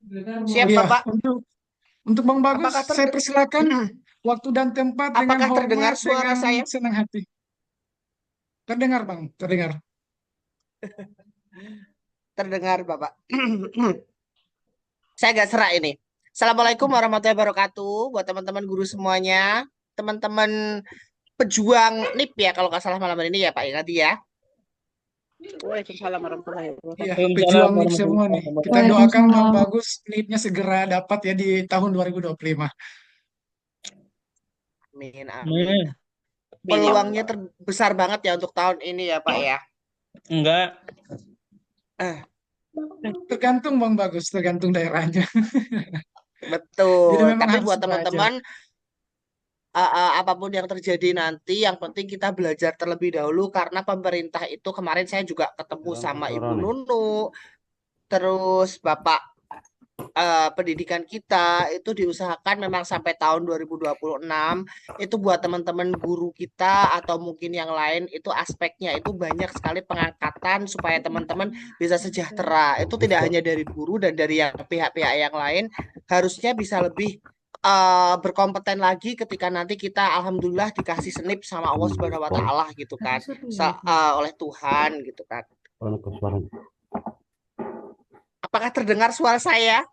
Siap, Iya, Bapak? untuk Bang Bagus, Apakah saya terde- persilakan waktu dan tempat dengan apakah terdengar hormat, suara dengan saya? senang hati. Terdengar, Bang, terdengar. Terdengar, Bapak. Saya agak serak ini. Assalamualaikum warahmatullahi wabarakatuh buat teman-teman guru semuanya, teman-teman pejuang NIP ya kalau nggak salah malam ini ya Pak ya tadi ya. Waalaikumsalam warahmatullahi Iya, wabarakatuh. Waalaikumsalam pejuang NIP semua warahmatullahi nih. Kita wabarakatuh. doakan Bang Waalaikumsalam. Bagus NIP-nya segera dapat ya di tahun 2025. Amin, amin. Hmm, Peluangnya terbesar banget ya untuk tahun ini ya Pak ya. enggak. Eh, Tergantung Bang Bagus, tergantung daerahnya. Jadi betul. memang Tapi harus buat belajar. teman-teman apapun yang terjadi nanti, yang penting kita belajar terlebih dahulu karena pemerintah itu kemarin saya juga ketemu sama Ibu Nunu, terus Bapak pendidikan kita itu diusahakan memang sampai tahun 2026 itu buat teman-teman guru kita atau mungkin yang lain itu aspeknya itu banyak sekali pengangkatan supaya teman-teman bisa sejahtera. Itu tidak hanya dari guru dan dari yang pihak-pihak yang lain harusnya bisa lebih berkompeten lagi ketika nanti kita alhamdulillah dikasih senip sama Allah Subhanahu wa taala gitu kan. Oleh Tuhan gitu kan. Apakah terdengar suara saya?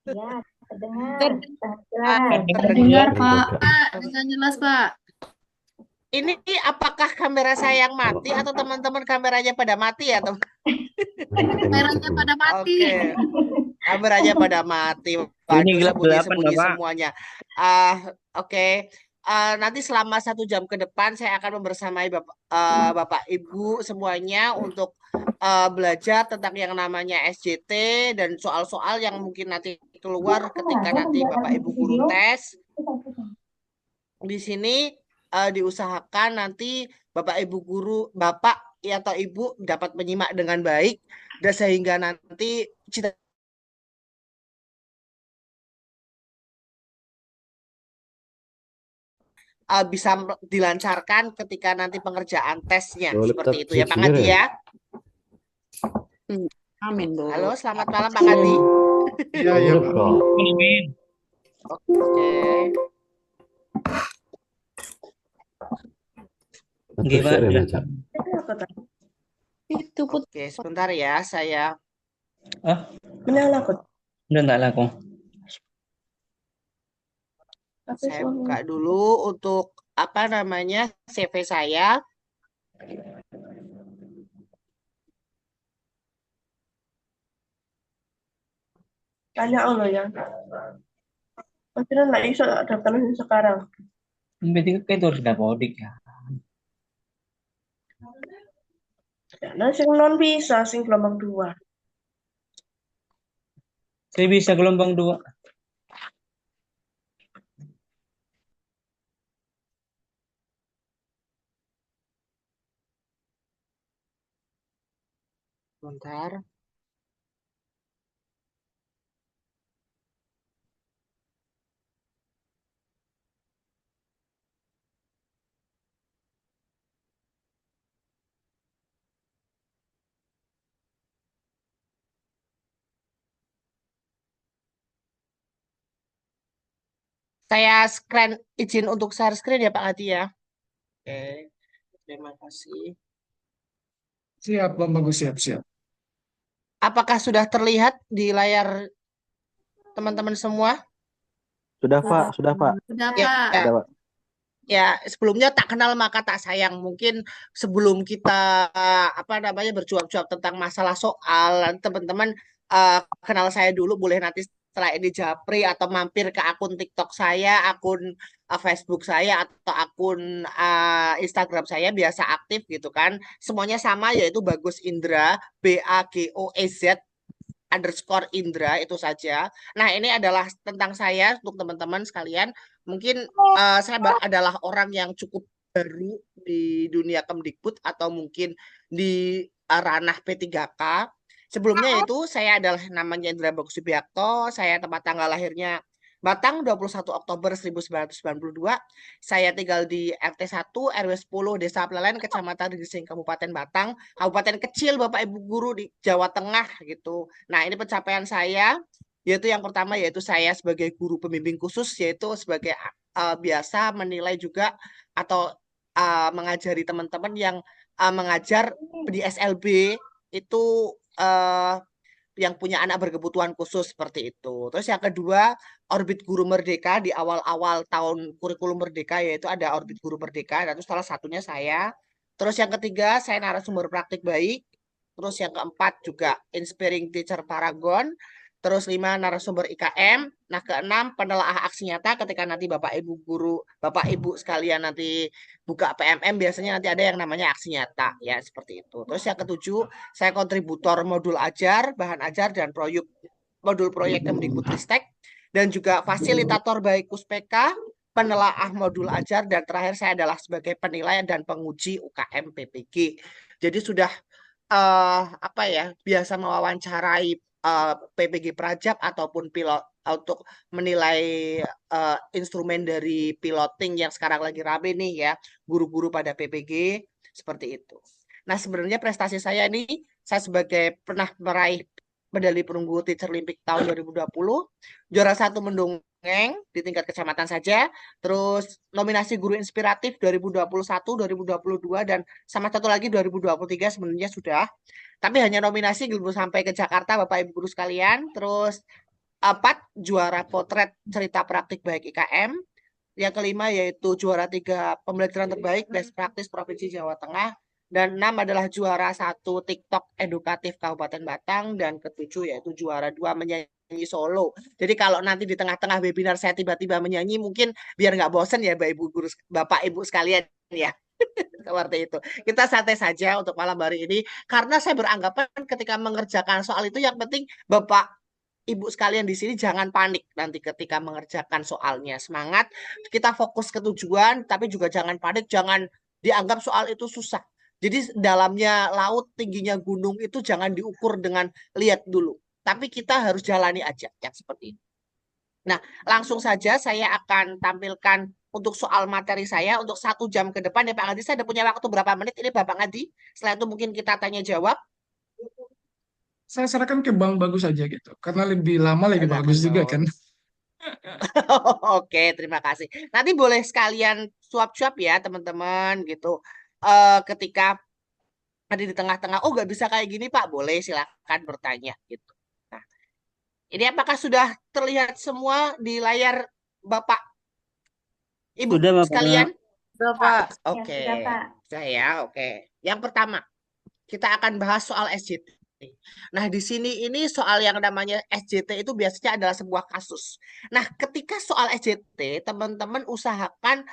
Ya, terdengar. Terdengar. Jelas. Terdengar, Pak. Dengan jelas, Pak. Ini apakah kamera saya yang mati atau teman-teman kameranya pada mati ya, teman? Merahnya pada mati. Oke, kameranya pada mati. Ini Waduh, gelap-gelapan, sembunyi-sembunyi Bapak. semuanya. Oke. Nanti selama 1 jam ke depan saya akan membersamai Bapak Ibu semuanya untuk belajar tentang yang namanya SJT dan soal-soal yang mungkin nanti keluar ketika nanti Bapak Ibu guru tes. Di sini diusahakan nanti Bapak Ibu guru, Bapak atau Ibu dapat menyimak dengan baik dan sehingga nanti cita bisa dilancarkan ketika nanti pengerjaan tesnya seperti itu ya Pak Ngadi ya. Amin, Bu. Halo, selamat malam Pak Ngadi. Iya, iya, Pak. Amin. Oke. Nggih, Pak. Itu pun Oke, sebentar ya saya Ah, menyala kok. udah enggak laku. buka dulu untuk apa namanya CV saya. Tanya Allah ya. Maksudnya nggak bisa daftaran sekarang. Berarti kayak itu harus dapodik ya. Nah, sing non bisa, sing gelombang 2. Saya bisa gelombang 2. Sebentar. Saya izin untuk share screen ya Pak Hadi ya. Oke, terima kasih. Siap, Bang Bagus, siap, siap. Apakah sudah terlihat di layar teman-teman semua? Sudah, Pak. Sudah, Pak. Sudah, Ya, Pak. ya, Sudah, Pak. ya, sebelumnya tak kenal maka tak sayang. Mungkin sebelum kita apa namanya berjuang-juang tentang masalah soal, teman-teman kenal saya dulu boleh nanti setelah ini japri atau mampir ke akun TikTok saya, akun Facebook saya atau akun Instagram saya biasa aktif gitu kan. Semuanya sama yaitu Bagus Indra, BAGOEZ underscore Indra itu saja. Nah, ini adalah tentang saya untuk teman-teman sekalian. Mungkin saya adalah orang yang cukup baru di dunia Kemdikbud atau mungkin di ranah P3K. Sebelumnya itu saya adalah namanya Indra Bagus Subiakto. Saya tempat tanggal lahirnya Batang 21 Oktober 1992. Saya tinggal di RT 1 RW 10 Desa Plelen Kecamatan Gersing Kabupaten Batang. Kabupaten kecil Bapak Ibu guru di Jawa Tengah gitu. Nah, ini pencapaian saya Yaitu yang pertama yaitu saya sebagai guru pembimbing khusus, yaitu sebagai biasa menilai juga atau mengajari teman-teman yang mengajar di SLB itu uh, yang punya anak berkebutuhan khusus seperti itu. Terus yang kedua, Orbit Guru Merdeka di awal-awal tahun kurikulum Merdeka, yaitu ada Orbit Guru Merdeka, dan itu salah satunya saya. Terus yang ketiga, saya narasumber praktik baik. Terus yang keempat juga Inspiring Teacher Paragon. Terus lima, narasumber IKM. Nah, keenam, penelaah aksi nyata ketika nanti Bapak Ibu guru, Bapak Ibu sekalian nanti buka PMM, biasanya nanti ada yang namanya aksi nyata, ya seperti itu. Terus yang ketujuh, saya kontributor modul ajar, bahan ajar, dan modul proyek Kemdikbudristek, dan juga fasilitator baik Puspeka, penelaah modul ajar, dan terakhir saya adalah sebagai penilai dan penguji UKM PPG. Jadi sudah apa ya, biasa mewawancarai PPG Prajab ataupun pilot untuk menilai instrumen dari piloting yang sekarang lagi rame nih ya, guru-guru pada PPG seperti itu. Nah, sebenarnya prestasi saya ini, saya sebagai pernah meraih medali perunggu Teacher Olympic tahun 2020, juara satu mendongeng di tingkat kecamatan saja, terus nominasi guru inspiratif 2021, 2022, dan sama satu lagi 2023 sebenarnya sudah. Tapi hanya nominasi belum sampai ke Jakarta, Bapak Ibu guru sekalian. Terus 4, juara potret cerita praktik baik IKM. Yang kelima yaitu juara 3 pembelajaran terbaik best practice Provinsi Jawa Tengah. Dan 6 adalah juara 1 TikTok edukatif Kabupaten Batang. Dan ketujuh yaitu juara 2 menyanyi solo. Jadi kalau nanti di tengah-tengah webinar saya tiba-tiba menyanyi, mungkin biar nggak bosen ya Bapak Ibu sekalian ya. Seperti itu. Kita santai saja untuk malam hari ini. Karena saya beranggapan ketika mengerjakan soal itu, yang penting Bapak Ibu sekalian di sini jangan panik nanti ketika mengerjakan soalnya. Semangat, kita fokus ke tujuan, tapi juga jangan panik, jangan dianggap soal itu susah. Jadi dalamnya laut, tingginya gunung itu jangan diukur dengan lihat dulu. Tapi kita harus jalani aja, yang seperti itu. Nah, langsung saja saya akan tampilkan untuk soal materi saya untuk 1 jam ke depan ya Pak Ngadi. Saya ada punya waktu berapa menit ini Bapak Ngadi? Setelah itu mungkin kita tanya jawab. Saya serahkan ke Bang Bagus aja gitu. Karena lebih lama lebih Jangan bagus juga dong. kan. Oke, terima kasih. Nanti boleh sekalian suap-suap ya teman-teman gitu. Ketika ada di tengah-tengah, oh nggak bisa kayak gini Pak, boleh silakan bertanya gitu. Nah, ini apakah sudah terlihat semua di layar Bapak Ibu Sudah, Bapak. sekalian? Sudah, Pak. Ya, Oke, sudah, Pak. saya oke. Yang pertama, kita akan bahas soal SJT. Nah, di sini ini soal yang namanya SJT itu biasanya adalah sebuah kasus. Nah, ketika soal SJT, teman-teman usahakan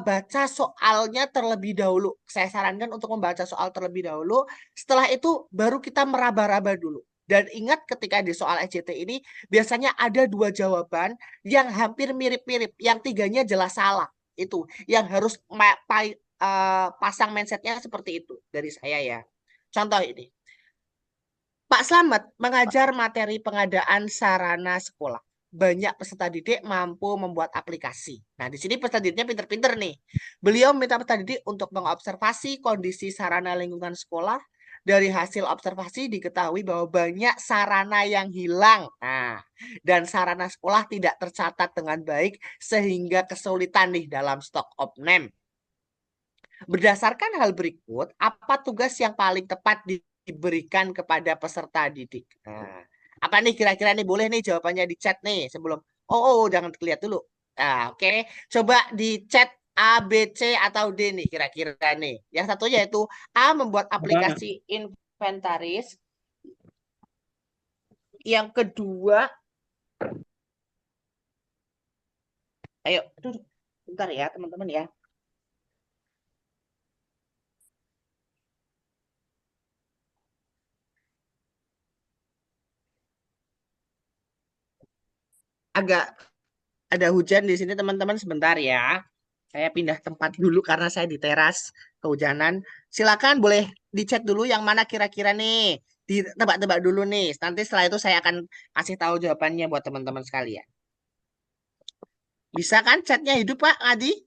baca soalnya terlebih dahulu. Saya sarankan untuk membaca soal terlebih dahulu. Setelah itu baru kita meraba-raba dulu. Dan ingat ketika di soal SJT ini biasanya ada 2 jawaban yang hampir mirip-mirip. Yang tiganya jelas salah. Itu yang harus pasang mindsetnya seperti itu dari saya ya. Contoh ini. Pak Slamet mengajar materi pengadaan sarana sekolah. Banyak peserta didik mampu membuat aplikasi. Nah, di sini peserta didiknya pinter-pinter nih. Beliau meminta peserta didik untuk mengobservasi kondisi sarana lingkungan sekolah. Dari hasil observasi diketahui bahwa banyak sarana yang hilang. Nah, dan sarana sekolah tidak tercatat dengan baik sehingga kesulitan nih dalam stok opname. Berdasarkan hal berikut, apa tugas yang paling tepat diberikan kepada peserta didik? Nah, apa nih kira-kira nih, boleh nih jawabannya di chat nih sebelum. Oh, jangan lihat dulu. Nah, oke. Coba di chat A, B, C atau D nih kira-kira nih. Yang satunya itu A, membuat aplikasi inventaris. Yang kedua, ayo, duduk. Bentar ya teman-teman ya. Agak ada hujan di sini teman-teman, sebentar ya. Saya pindah tempat dulu karena saya di teras, kehujanan. Silakan boleh dicek dulu yang mana kira-kira nih. Ditebak-tebak dulu nih. Nanti setelah itu saya akan kasih tahu jawabannya buat teman-teman sekalian. Bisa kan chatnya hidup Pak Adi?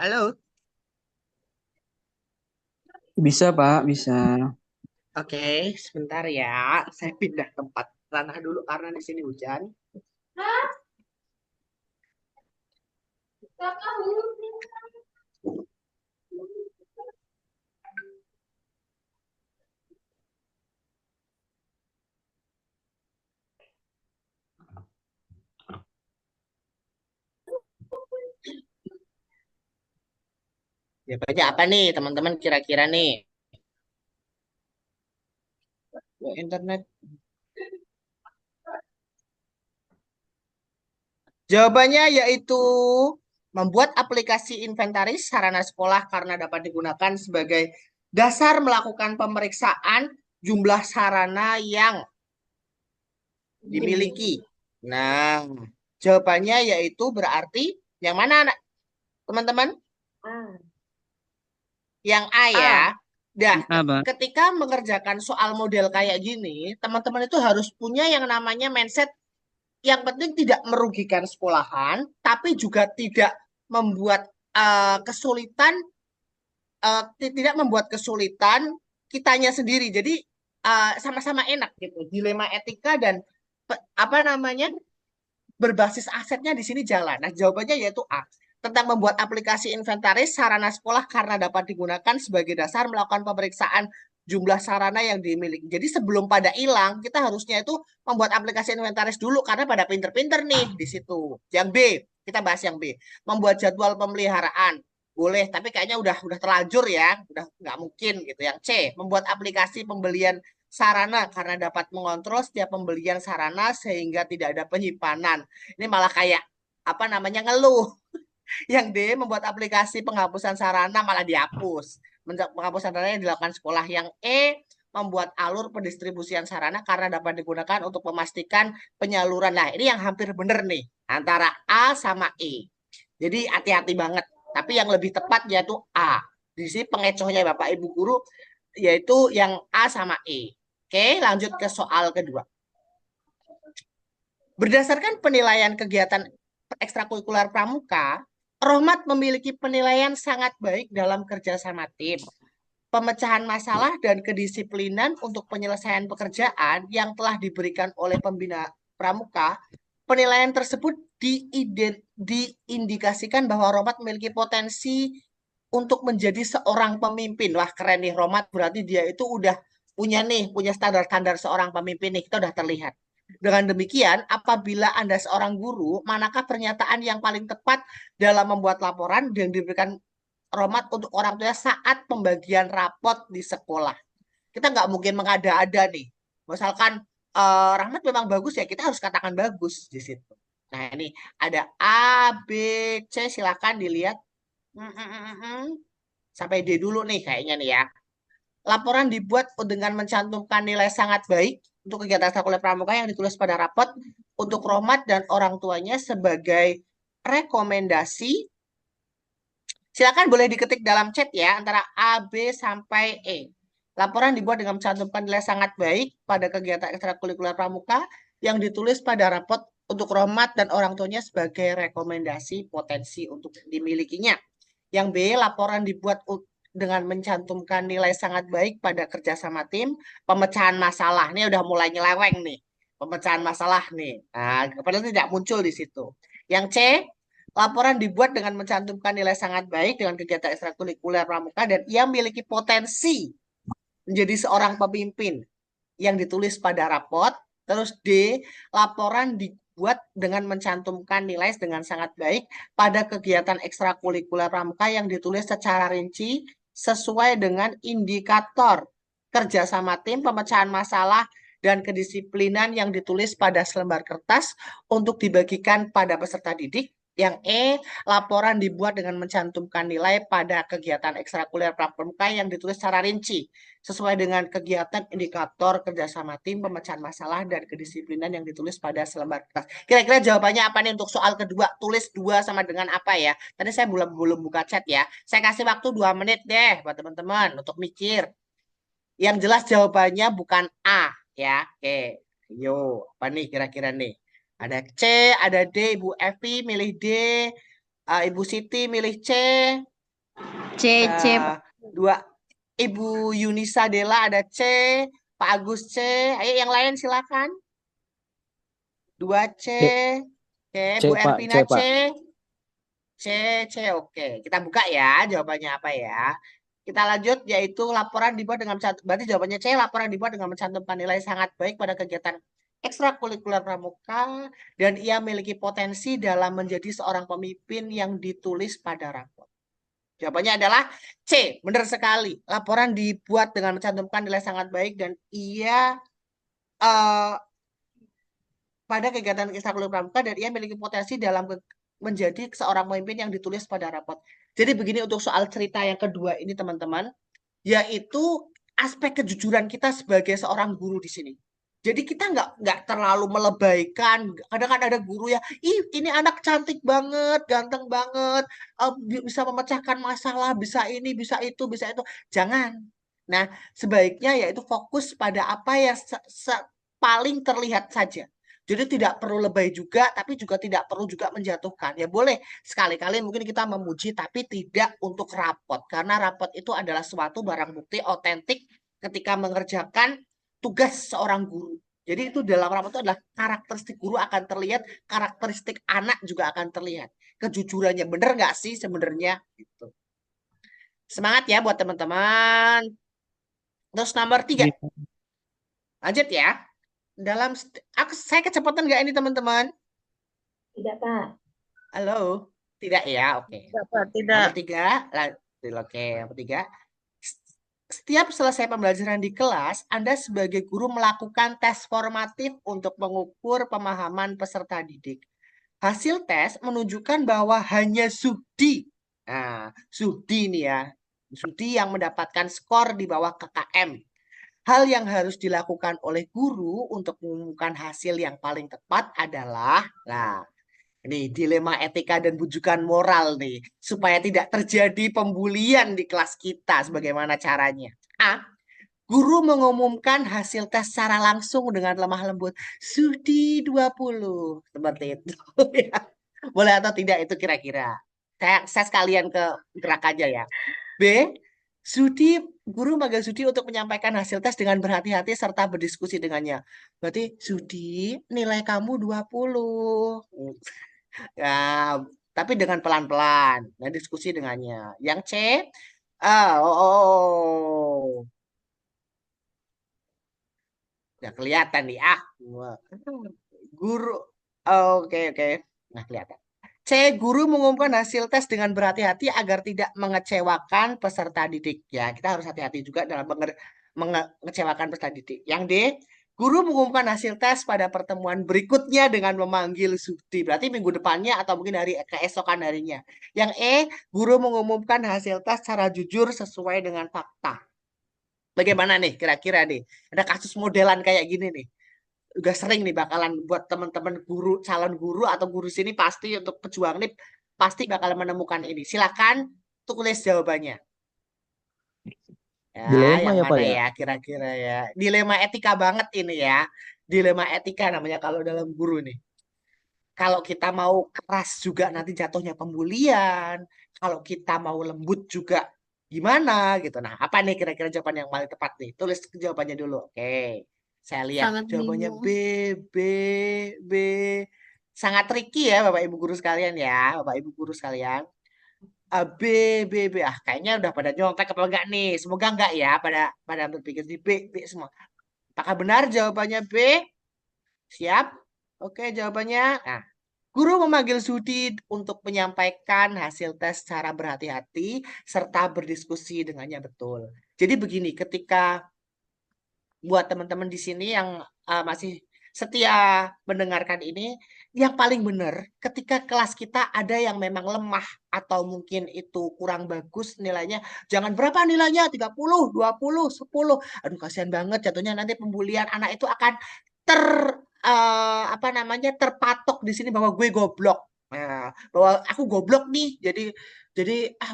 Halo? Bisa, Pak, bisa. Oke, sebentar ya. Saya pindah tempat. ranah dulu karena di sini hujan. Ya baca apa nih teman-teman kira-kira nih? Ya, internet. Jawabannya yaitu membuat aplikasi inventaris sarana sekolah karena dapat digunakan sebagai dasar melakukan pemeriksaan jumlah sarana yang dimiliki. Nah, jawabannya yaitu berarti yang mana anak teman-teman? Ah. Yang A ya. Dah, Apa? ketika mengerjakan soal model kayak gini, teman-teman itu harus punya yang namanya mindset yang penting tidak merugikan sekolahan, tapi juga tidak membuat kesulitan, tidak membuat kesulitan kitanya sendiri. Jadi sama-sama enak gitu. Dilema etika dan apa namanya berbasis asetnya di sini jalan. Nah, jawabannya yaitu A. Tentang membuat aplikasi inventaris sarana sekolah karena dapat digunakan sebagai dasar melakukan pemeriksaan jumlah sarana yang dimiliki. Jadi sebelum pada hilang, kita harusnya itu membuat aplikasi inventaris dulu karena pada pinter-pinter nih di situ. Yang B, kita bahas yang B. Membuat jadwal pemeliharaan. Boleh, tapi kayaknya udah terlanjur ya, udah nggak mungkin gitu. Yang C, membuat aplikasi pembelian sarana karena dapat mengontrol setiap pembelian sarana sehingga tidak ada penyimpanan. Ini malah kayak apa namanya ngeluh. Yang D membuat aplikasi penghapusan sarana malah dihapus. Penghapusan sarana yang dilakukan sekolah. Yang E membuat alur pendistribusian sarana karena dapat digunakan untuk memastikan penyaluran. Nah, ini yang hampir benar nih antara A sama E. Jadi hati-hati banget. Tapi yang lebih tepat yaitu A. Di sini pengecohnya Bapak Ibu guru yaitu yang A sama E. Oke, lanjut ke soal kedua. Berdasarkan penilaian kegiatan ekstrakurikuler pramuka, Rohmat memiliki penilaian sangat baik dalam kerja sama tim, pemecahan masalah dan kedisiplinan untuk penyelesaian pekerjaan yang telah diberikan oleh pembina pramuka. Penilaian tersebut diindikasikan bahwa Rohmat memiliki potensi untuk menjadi seorang pemimpin. Wah, keren nih Rohmat, berarti dia itu udah punya standar-standar seorang pemimpin nih, kita udah terlihat. Dengan demikian, apabila Anda seorang guru, manakah pernyataan yang paling tepat dalam membuat laporan yang diberikan Rohmat untuk orang tua saat pembagian rapot di sekolah? Kita nggak mungkin mengada-ada nih. Misalkan Rahmat memang bagus ya, kita harus katakan bagus di situ. Nah ini ada A, B, C, silakan dilihat. Sampai D dulu nih kayaknya nih ya. Laporan dibuat dengan mencantumkan nilai sangat baik untuk kegiatan ekstrakurikuler pramuka yang ditulis pada rapot untuk Rohmat dan orang tuanya sebagai rekomendasi. Silakan boleh diketik dalam chat ya antara A, B sampai E. Laporan dibuat dengan mencantumkan nilai sangat baik pada kegiatan ekstrakurikuler pramuka yang ditulis pada rapot untuk Rohmat dan orang tuanya sebagai rekomendasi potensi untuk dimilikinya. Yang B, laporan dibuat dengan mencantumkan nilai sangat baik pada kerjasama tim, pemecahan masalah. Ini udah mulai nyeleweng nih, pemecahan masalah nih. Nah, padahal tidak muncul di situ. Yang C, laporan dibuat dengan mencantumkan nilai sangat baik dengan kegiatan ekstrakurikuler pramuka dan ia memiliki potensi menjadi seorang pemimpin yang ditulis pada rapot. Terus D, laporan dibuat dengan mencantumkan nilai dengan sangat baik pada kegiatan ekstrakurikuler pramuka yang ditulis secara rinci sesuai dengan indikator kerjasama tim, pemecahan masalah, dan kedisiplinan yang ditulis pada selembar kertas untuk dibagikan pada peserta didik. Yang E, laporan dibuat dengan mencantumkan nilai pada kegiatan ekstrakurikuler pramuka yang ditulis secara rinci sesuai dengan kegiatan indikator kerjasama tim, pemecahan masalah, dan kedisiplinan yang ditulis pada selembar kertas. Kira-kira jawabannya apa nih untuk soal kedua? Tulis 2 sama dengan apa ya? Tadi saya belum buka chat ya. Saya kasih waktu 2 menit deh buat teman-teman untuk mikir. Yang jelas jawabannya bukan A ya. Oke, yo apa nih kira-kira nih? Ada C, ada D, Ibu Evi milih D, Ibu Siti milih C, C, C. dua Ibu Yunisa Dela ada C, Pak Agus C. Ayo yang lain silakan. 2C. Oke, C, Bu Pak. Ervina C, C. Pak. C, oke. Kita buka ya jawabannya apa ya. Kita lanjut yaitu laporan dibuat dengan berarti jawabannya C, laporan dibuat dengan mencantumkan nilai sangat baik pada kegiatan ekstrakurikuler pramuka dan ia memiliki potensi dalam menjadi seorang pemimpin yang ditulis pada rapor. Jawabannya adalah C, benar sekali. Laporan dibuat dengan mencantumkan nilai sangat baik dan ia pada kegiatan ekstrakurikuler pramuka dan ia memiliki potensi dalam menjadi seorang pemimpin yang ditulis pada rapot. Jadi begini untuk soal cerita yang kedua ini teman-teman, yaitu aspek kejujuran kita sebagai seorang guru di sini. Jadi kita nggak terlalu melebaikan. Kadang kan ada guru ya, ih ini anak cantik banget, ganteng banget, bisa memecahkan masalah, bisa ini, bisa itu. Jangan. Nah, sebaiknya yaitu fokus pada apa yang paling terlihat saja. Jadi tidak perlu lebay juga, tapi juga tidak perlu juga menjatuhkan. Ya boleh sekali-kali mungkin kita memuji, tapi tidak untuk rapot. Karena rapot itu adalah suatu barang bukti otentik ketika mengerjakan tugas seorang guru. Jadi itu dalam rapot itu adalah karakteristik guru akan terlihat, karakteristik anak juga akan terlihat. Kejujurannya benar nggak sih sebenarnya? Gitu. Semangat ya buat teman-teman. Terus nomor 3. Lanjut ya. Saya kecepatan nggak ini teman-teman? Tidak, Pak. Halo, tidak ya, oke. Tidak, Pak. Tidak. Nomor 3, oke. Nomor 3, setiap selesai pembelajaran di kelas, Anda sebagai guru melakukan tes formatif untuk mengukur pemahaman peserta didik. Hasil tes menunjukkan bahwa hanya Sudi, nah Sudi nih ya, Sudi yang mendapatkan skor di bawah KKM. Hal yang harus dilakukan oleh guru untuk mengumumkan hasil yang paling tepat adalah, nah, ini dilema etika dan bujukan moral nih, supaya tidak terjadi pembulian di kelas kita. Sebagaimana caranya? A. Guru mengumumkan hasil tes secara langsung dengan lemah lembut. Sudi 20. Seperti itu. Boleh atau tidak itu kira-kira? Saya sekalian ke gerak aja ya. B. Guru manggil Sudi untuk menyampaikan hasil tes dengan berhati-hati serta berdiskusi dengannya. Berarti Sudi nilai kamu 20. Ya, tapi dengan pelan-pelan. Nah, diskusi dengannya. Yang C, udah kelihatan nih. Guru, oke. Nah, kelihatan. C, guru mengumumkan hasil tes dengan berhati-hati agar tidak mengecewakan peserta didik. Ya, kita harus hati-hati juga dalam mengecewakan peserta didik. Yang D, guru mengumumkan hasil tes pada pertemuan berikutnya dengan memanggil Sudi. Berarti minggu depannya atau mungkin hari keesokan harinya. Yang E, guru mengumumkan hasil tes secara jujur sesuai dengan fakta. Bagaimana nih kira-kira nih? Ada kasus modelan kayak gini nih. Udah sering nih bakalan buat teman-teman guru, calon guru atau guru sini pasti untuk pejuang nih pasti bakal menemukan ini. Silakan tulis jawabannya. Ya, Dilema yang ya, Pak mana ya? ya kira-kira ya. Dilema etika banget ini ya. Dilema etika namanya kalau dalam guru nih. Kalau kita mau keras juga nanti jatuhnya pembulian. Kalau kita mau lembut juga gimana gitu. Nah, apa nih kira-kira jawaban yang paling tepat nih? Tulis jawabannya dulu. Oke. Saya lihat Sangat jawabannya bingung. B. B. Sangat tricky ya Bapak Ibu guru sekalian ya. Bapak Ibu guru sekalian. B. Kayaknya udah pada nyontek apa enggak nih? Semoga enggak ya pada berpikir di B semua. Apakah benar jawabannya B? Siap? Oke, jawabannya. Nah, guru memanggil Sudi untuk menyampaikan hasil tes secara berhati-hati serta berdiskusi dengannya betul. Jadi begini, ketika buat teman-teman di sini yang masih setia mendengarkan ini, yang paling benar ketika kelas kita ada yang memang lemah atau mungkin itu kurang bagus nilainya, jangan berapa nilainya 30, 20, 10. Aduh kasihan banget jatuhnya nanti pembulian anak itu akan terpatok di sini bahwa gue goblok. Nah, bahwa aku goblok nih. Jadi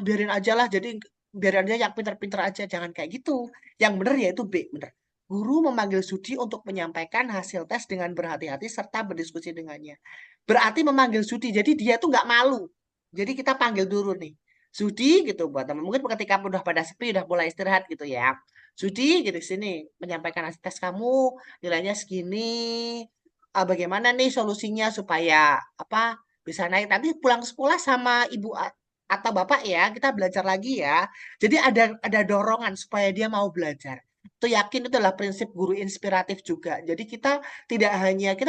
biarin aja lah. Jadi biarin aja yang pinter-pinter aja, jangan kayak gitu. Yang benar yaitu B, benar. Guru memanggil Sudi untuk menyampaikan hasil tes dengan berhati-hati serta berdiskusi dengannya. Berarti memanggil Sudi, jadi dia tuh nggak malu. Jadi kita panggil dulu nih. Sudi gitu buat teman. Mungkin ketika udah pada sepi, udah mulai istirahat gitu ya. Sudi gitu sini menyampaikan hasil tes kamu nilainya segini. bagaimana nih solusinya supaya apa bisa naik. Nanti pulang sekolah sama ibu atau bapak ya, kita belajar lagi ya. Jadi ada dorongan supaya dia mau belajar. Itu yakin itu adalah prinsip guru inspiratif juga. Jadi kita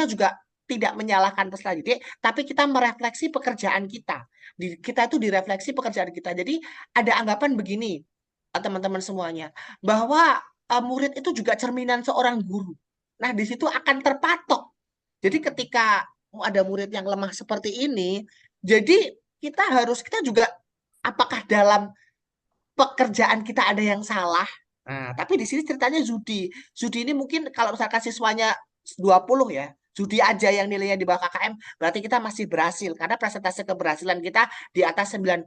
juga tidak menyalahkan peserta didik, tapi kita merefleksi pekerjaan kita. Kita itu direfleksi pekerjaan kita. Jadi ada anggapan begini, teman-teman semuanya, bahwa murid itu juga cerminan seorang guru. Nah, di situ akan terpatok. Jadi ketika ada murid yang lemah seperti ini, jadi kita juga apakah dalam pekerjaan kita ada yang salah? Nah, tapi di sini ceritanya Zudi. Zudi ini mungkin kalau misalkan siswanya 20 ya, Zudi aja yang nilainya di bawah KKM, berarti kita masih berhasil. Karena persentase keberhasilan kita di atas 90%.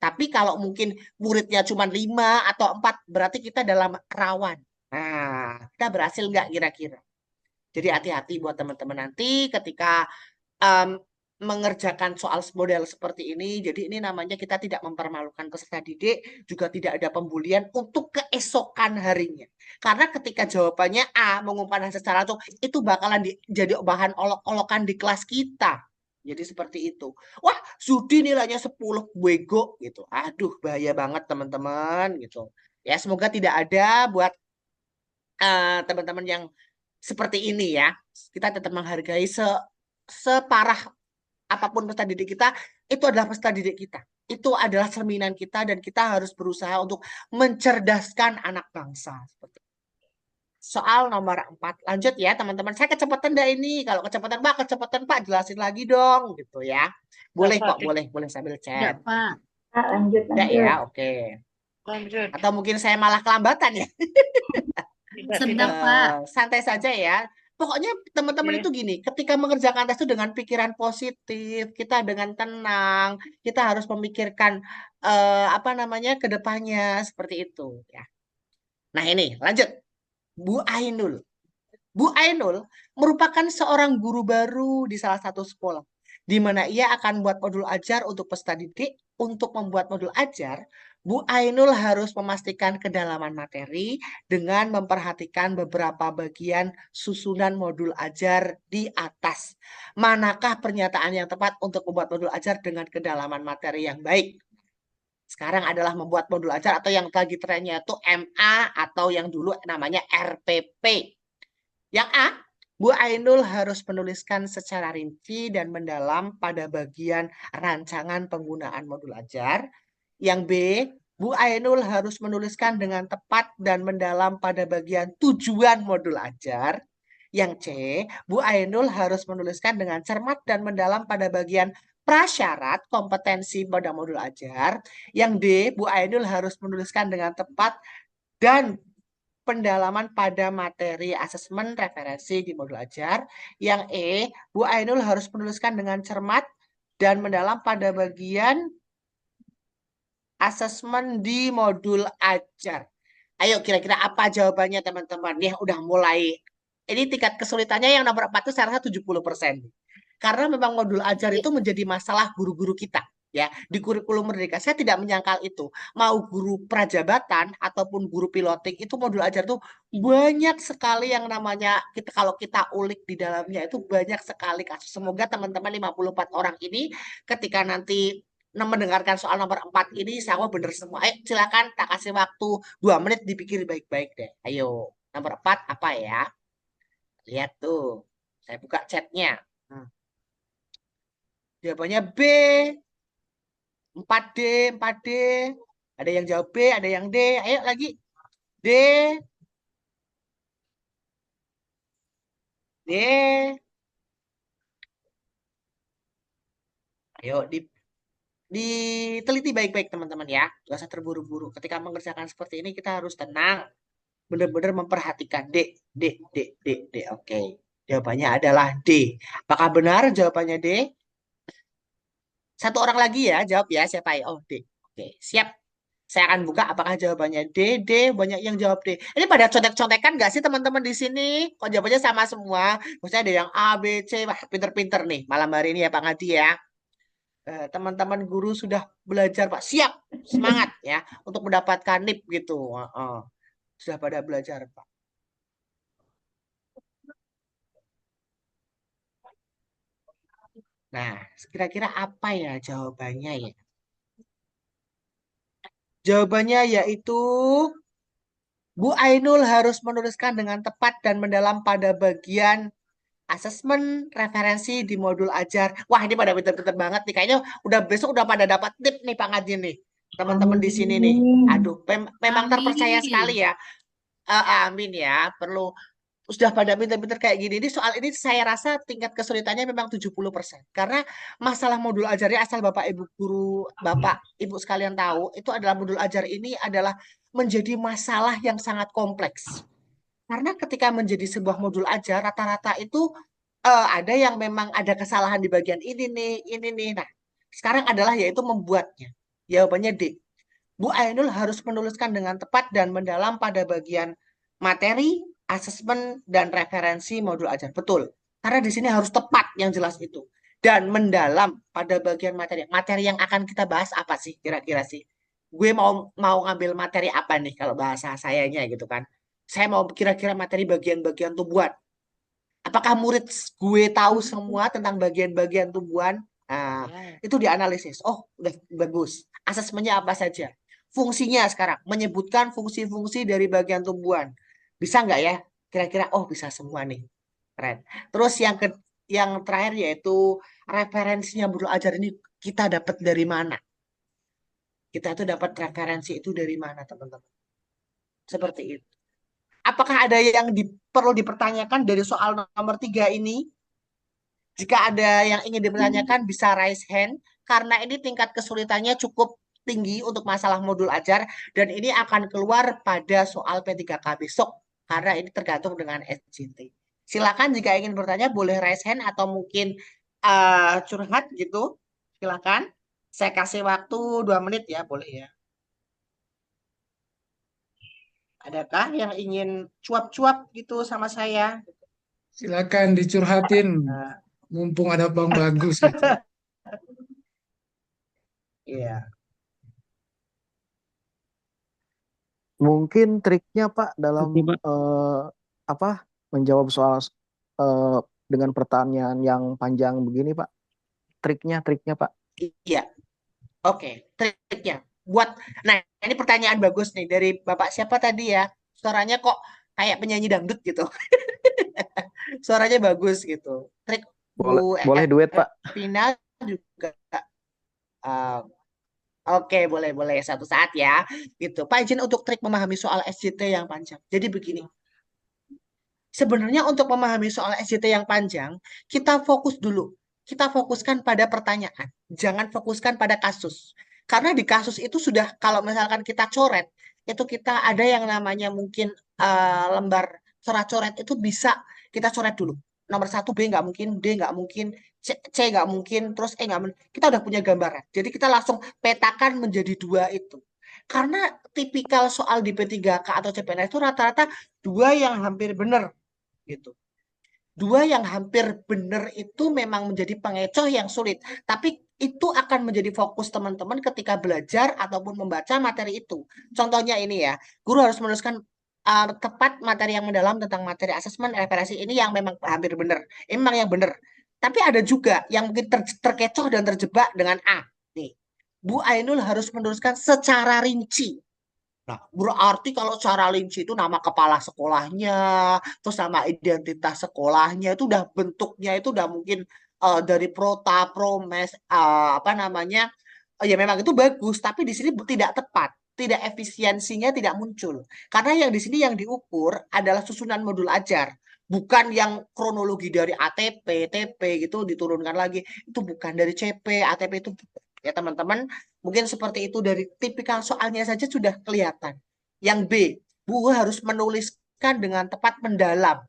Tapi kalau mungkin muridnya cuma 5 atau 4, berarti kita dalam rawan. Nah, kita berhasil nggak kira-kira? Jadi hati-hati buat teman-teman nanti ketika em, mengerjakan soal model seperti ini. Jadi ini namanya kita tidak mempermalukan peserta didik, juga tidak ada pembulian untuk keesokan harinya. Karena ketika jawabannya A, mengumpan secara langsung, itu bakalan jadi bahan olok-olokan di kelas kita. Jadi seperti itu. Wah, Zudi nilainya 10, bego gitu. Aduh, bahaya banget teman-teman gitu. Ya, semoga tidak ada buat teman-teman yang seperti ini ya. Kita tetap menghargai separah apapun peserta didik kita, itu adalah peserta didik kita. Itu adalah cerminan kita dan kita harus berusaha untuk mencerdaskan anak bangsa. Soal nomor 4. Lanjut ya teman-teman. Saya kecepatan dah ini. Kalau kecepatan Pak jelasin lagi dong gitu ya. Boleh kok, boleh sambil Tidak, chat. Pak. Lanjut, Ya ya, oke. Atau mungkin saya malah kelambatan ya. Sedang, Pak. Santai saja ya. Pokoknya teman-teman itu gini, ketika mengerjakan tes itu dengan pikiran positif, kita dengan tenang, kita harus memikirkan apa namanya ke depannya seperti itu ya. Nah, ini lanjut. Bu Ainul. Bu Ainul merupakan seorang guru baru di salah satu sekolah, di mana ia akan membuat modul ajar untuk peserta didik. Untuk membuat modul ajar, Bu Ainul harus memastikan kedalaman materi dengan memperhatikan beberapa bagian susunan modul ajar di atas. Manakah pernyataan yang tepat untuk membuat modul ajar dengan kedalaman materi yang baik? Sekarang adalah membuat modul ajar atau yang lagi trennya itu MA atau yang dulu namanya RPP. Yang A, Bu Ainul harus menuliskan secara rinci dan mendalam pada bagian rancangan penggunaan modul ajar. Yang B, Bu Ainul harus menuliskan dengan tepat dan mendalam pada bagian tujuan modul ajar. Yang C, Bu Ainul harus menuliskan dengan cermat dan mendalam pada bagian prasyarat kompetensi pada modul ajar. Yang D, Bu Ainul harus menuliskan dengan tepat dan pendalaman pada materi asesmen referensi di modul ajar. Yang E, Bu Ainul harus menuliskan dengan cermat dan mendalam pada bagian asesmen di modul ajar. Ayo kira-kira apa jawabannya teman-teman? Ya udah mulai. Ini tingkat kesulitannya yang nomor 4 itu saya rasa 70%. Karena memang modul ajar itu menjadi masalah guru-guru kita. Ya, di kurikulum Merdeka saya tidak menyangkal itu. Mau guru prajabatan ataupun guru piloting itu modul ajar itu banyak sekali yang namanya kalau kita ulik di dalamnya itu banyak sekali kasus. Semoga teman-teman 54 orang ini ketika nanti mendengarkan soal nomor 4 ini sama benar semua. Ayo silakan tak kasih waktu 2 menit dipikir baik-baik deh. Ayo, nomor 4 apa ya? Lihat tuh. Saya buka chatnya. Jawabannya B. 4D, 4D. Ada yang jawab B, ada yang D. Ayo lagi. D. D. Ayo diteliti baik-baik teman-teman ya. Gak usah terburu-buru. Ketika mengerjakan seperti ini kita harus tenang. Benar-benar memperhatikan. D, D, D, D, D. Oke. Jawabannya adalah D. Apakah benar jawabannya D? Satu orang lagi ya, jawab ya. Siapa ya? Oh, D. Oke, siap. Saya akan buka apakah jawabannya D, D. Banyak yang jawab D. Ini pada contek-contekan nggak sih teman-teman di sini? Kok jawabannya sama semua? Maksudnya ada yang A, B, C. Wah, pinter-pinter nih malam hari ini ya Pak Ngadi ya. Teman-teman guru sudah belajar Pak. Siap, semangat ya. Untuk mendapatkan NIP gitu. Sudah pada belajar Pak. Nah, kira-kira apa ya jawabannya ya? Jawabannya yaitu Bu Ainul harus menuliskan dengan tepat dan mendalam pada bagian asesmen referensi di modul ajar. Wah, ini pada pinter-pinter banget nih. Kayaknya udah besok udah pada dapat tip nih Pak Ngadi nih. Teman-teman di sini nih. Amin. Aduh, memang terpercaya sekali Amin. ya. Amin ya. Perlu sudah pada pinter-pinter kayak gini. Ini soal ini saya rasa tingkat kesulitannya memang 70%. Karena masalah modul ajarnya asal Bapak Ibu guru, Bapak Ibu sekalian tahu, itu adalah modul ajar ini adalah menjadi masalah yang sangat kompleks. Karena ketika menjadi sebuah modul ajar, rata-rata itu ada yang memang ada kesalahan di bagian ini nih. Nah, sekarang adalah yaitu membuatnya. Jawabannya D. Bu Ainul harus menuliskan dengan tepat dan mendalam pada bagian materi, asesmen, dan referensi modul ajar. Betul. Karena di sini harus tepat yang jelas itu. Dan mendalam pada bagian materi. Materi yang akan kita bahas apa sih kira-kira sih? Gue mau ngambil materi apa nih kalau bahasa sayanya gitu kan. Saya mau kira-kira materi bagian-bagian tumbuhan. Apakah murid gue tahu semua tentang bagian-bagian tumbuhan? Nah, itu dianalisis. Oh, udah bagus. Asesmennya apa saja? Fungsinya sekarang, menyebutkan fungsi-fungsi dari bagian tumbuhan. Bisa nggak ya? Kira-kira, oh bisa semua nih. Keren. Terus yang terakhir yaitu referensinya modul ajar ini kita dapat dari mana? Kita itu dapat referensi itu dari mana, teman-teman? Seperti itu. Apakah ada yang perlu dipertanyakan dari soal nomor 3 ini? Jika ada yang ingin dipertanyakan, bisa raise hand, karena ini tingkat kesulitannya cukup tinggi untuk masalah modul ajar, dan ini akan keluar pada soal P3K besok, karena ini tergantung dengan SJT. Silakan jika ingin bertanya, boleh raise hand atau mungkin curhat gitu. Silakan. Saya kasih waktu 2 menit ya, boleh ya. Adakah yang ingin cuap-cuap gitu sama saya? Silakan dicurhatin. Nah, Mumpung ada Bang Bagus gitu. iya. Mungkin triknya Pak dalam Oke, Pak. apa menjawab soal eh, dengan pertanyaan yang panjang begini Pak. Triknya Pak. Iya. Oke, triknya. Nah ini pertanyaan bagus nih dari Bapak siapa tadi ya? Suaranya kok kayak penyanyi dangdut gitu. Suaranya bagus gitu. Trik Boleh Bu boleh duet Pak. Ervina juga. uh, Oke, boleh satu saat ya. Gitu. Pak izin untuk trik memahami soal SJT yang panjang. Jadi begini. Sebenarnya untuk memahami soal SJT yang panjang, kita fokus dulu. Kita fokuskan pada pertanyaan. Jangan fokuskan pada kasus. Karena di kasus itu sudah, kalau misalkan kita coret, itu kita ada yang namanya mungkin lembar coret-coret itu bisa kita coret dulu. Nomor satu B nggak mungkin, D nggak mungkin, C nggak mungkin, terus E nggak mungkin. Kita udah punya gambaran. Jadi kita langsung petakan menjadi dua itu. Karena tipikal soal di P3K atau CPNS itu rata-rata dua yang hampir benar gitu. Dua yang hampir benar itu memang menjadi pengecoh yang sulit. Tapi itu akan menjadi fokus teman-teman ketika belajar ataupun membaca materi itu. Contohnya ini ya, guru harus menuliskan tepat materi yang mendalam tentang materi asesmen referensi ini yang memang hampir benar. Ini memang yang benar. Tapi ada juga yang mungkin terkecoh dan terjebak dengan A. Nih, Bu Ainul harus menuliskan secara rinci. Nah, berarti kalau secara rinci itu nama kepala sekolahnya, terus nama identitas sekolahnya itu udah bentuknya itu udah mungkin dari Prota, Promes, apa namanya, ya memang itu bagus, tapi di sini tidak tepat, tidak efisiensinya tidak muncul. Karena yang di sini yang diukur adalah susunan modul ajar, bukan yang kronologi dari ATP, TP gitu diturunkan lagi, itu bukan dari CP, ATP itu ya teman-teman. Mungkin seperti itu dari tipikal soalnya saja sudah kelihatan. Yang B, Bu harus menuliskan dengan tepat mendalam.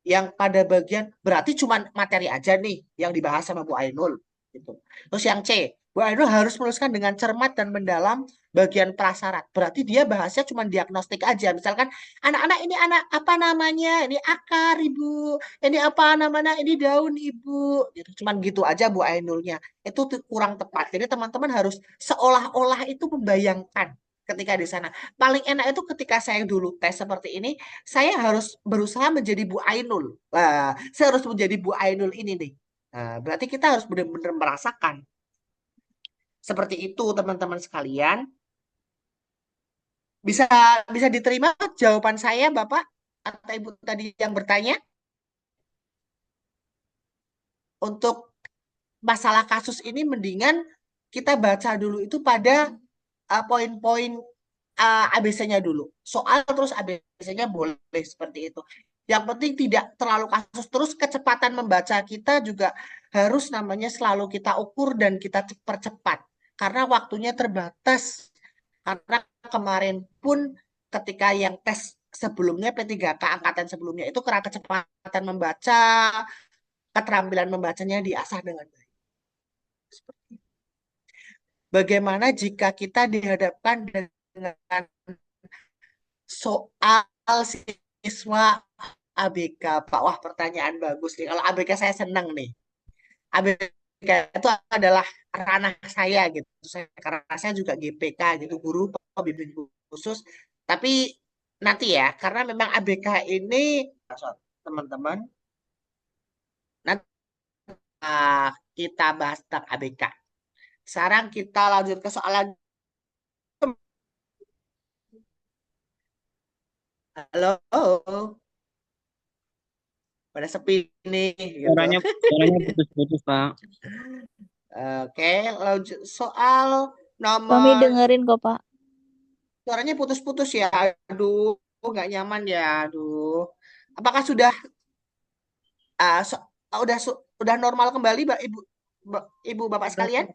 Yang pada bagian berarti cuma materi aja nih yang dibahas sama Bu Ainul. Gitu. Terus yang C, Bu Ainul harus menuliskan dengan cermat dan mendalam bagian prasyarat. Berarti dia bahasnya cuma diagnostik aja. Misalkan anak-anak ini anak apa namanya? Ini akar Ibu. Ini apa namanya? Ini daun Ibu. Gitu. Cuman gitu aja Bu Ainulnya. Itu kurang tepat. Jadi teman-teman harus seolah-olah itu membayangkan ketika di sana. Paling enak itu ketika saya dulu tes seperti ini, saya harus berusaha menjadi Bu Ainul. Saya harus menjadi Bu Ainul ini nih. Nah, berarti kita harus benar-benar merasakan. Seperti itu, teman-teman sekalian. Bisa bisa diterima jawaban saya, Bapak atau Ibu tadi yang bertanya? Untuk masalah kasus ini mendingan kita baca dulu itu pada poin-poin ABC-nya dulu. Soal terus ABC-nya boleh seperti itu. Yang penting tidak terlalu kasus terus, kecepatan membaca kita juga harus namanya selalu kita ukur dan kita percepat. Karena waktunya terbatas. Karena kemarin pun ketika yang tes sebelumnya P3K angkatan sebelumnya itu karena kecepatan membaca, keterampilan membacanya diasah dengan baik. Bagaimana jika kita dihadapkan dengan soal siswa ABK, Pak? Wah, pertanyaan bagus nih. Kalau ABK saya senang nih. ABK itu adalah ranah saya gitu. Karena saya juga GPK gitu, guru pembimbing khusus. Tapi nanti ya, karena memang ABK ini teman-teman, nanti kita bahas tentang ABK. Sekarang kita lanjut ke soalan. Halo, pada sepi nih gitu. Suaranya putus-putus, Pak. Oke, lanjut soal Kami nomor. dengerin kok, Pak. Suaranya putus-putus ya. Aduh, nggak nyaman ya. Aduh. Apakah sudah udah normal kembali, Mbak Ibu, Ibu Bapak sekalian?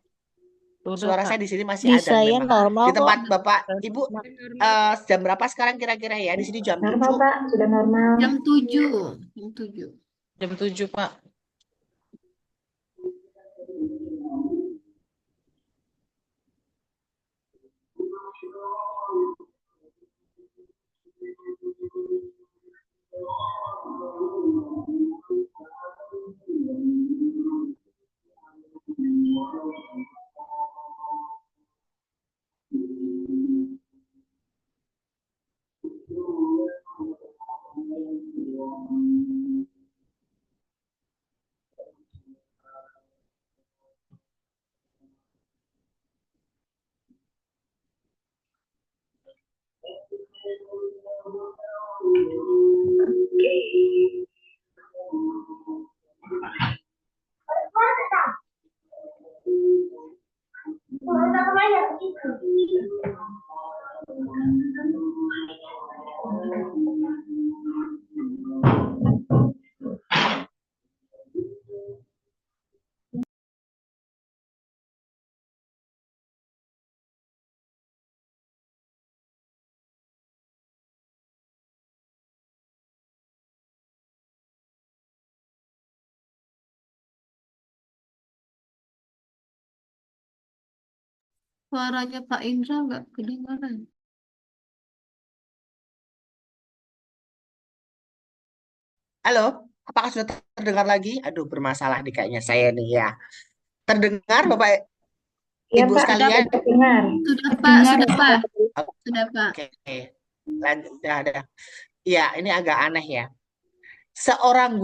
Suara saya di sini masih Di ada saya memang. normal Di kok. tempat Bapak Ibu jam berapa sekarang kira-kira ya? Di sini jam 7. Normal, Pak. Sudah normal. Jam 7. Jam 7. Jam 7, Pak. Suaranya Pak Indra nggak kedengaran. Halo, apakah sudah terdengar lagi? Aduh, bermasalah nih kayaknya saya nih ya. Terdengar Bapak Iya, Ibu Pak. sekalian? Dengar. Sudah Pak, sudah Pak. Sudah Pak. Oke, lanjut. Udah. Ya, ini agak aneh ya. Saya ulang,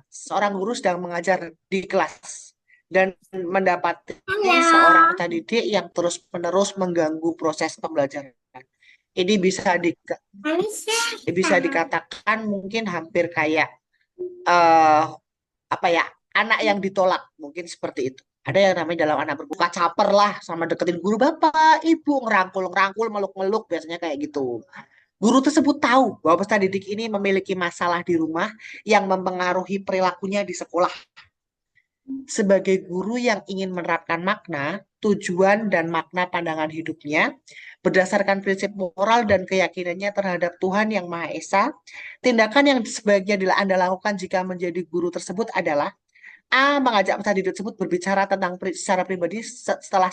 seorang guru sedang mengajar di kelas dan mendapati seorang pendidik yang terus-menerus mengganggu proses pembelajaran. Ini bisa dikatakan mungkin hampir kayak apa ya, anak yang ditolak, mungkin seperti itu. Ada yang namanya dalam anak berbuka caper lah sama deketin guru, bapak, ibu, ngerangkul, meluk-meluk, biasanya kayak gitu. Guru tersebut tahu bahwa peserta didik ini memiliki masalah di rumah yang mempengaruhi perilakunya di sekolah. Sebagai guru yang ingin menerapkan makna, tujuan, dan makna pandangan hidupnya, berdasarkan prinsip moral dan keyakinannya terhadap Tuhan Yang Maha Esa, tindakan yang sebaiknya Anda lakukan jika menjadi guru tersebut adalah A. Mengajak peserta didik tersebut berbicara tentang secara pribadi setelah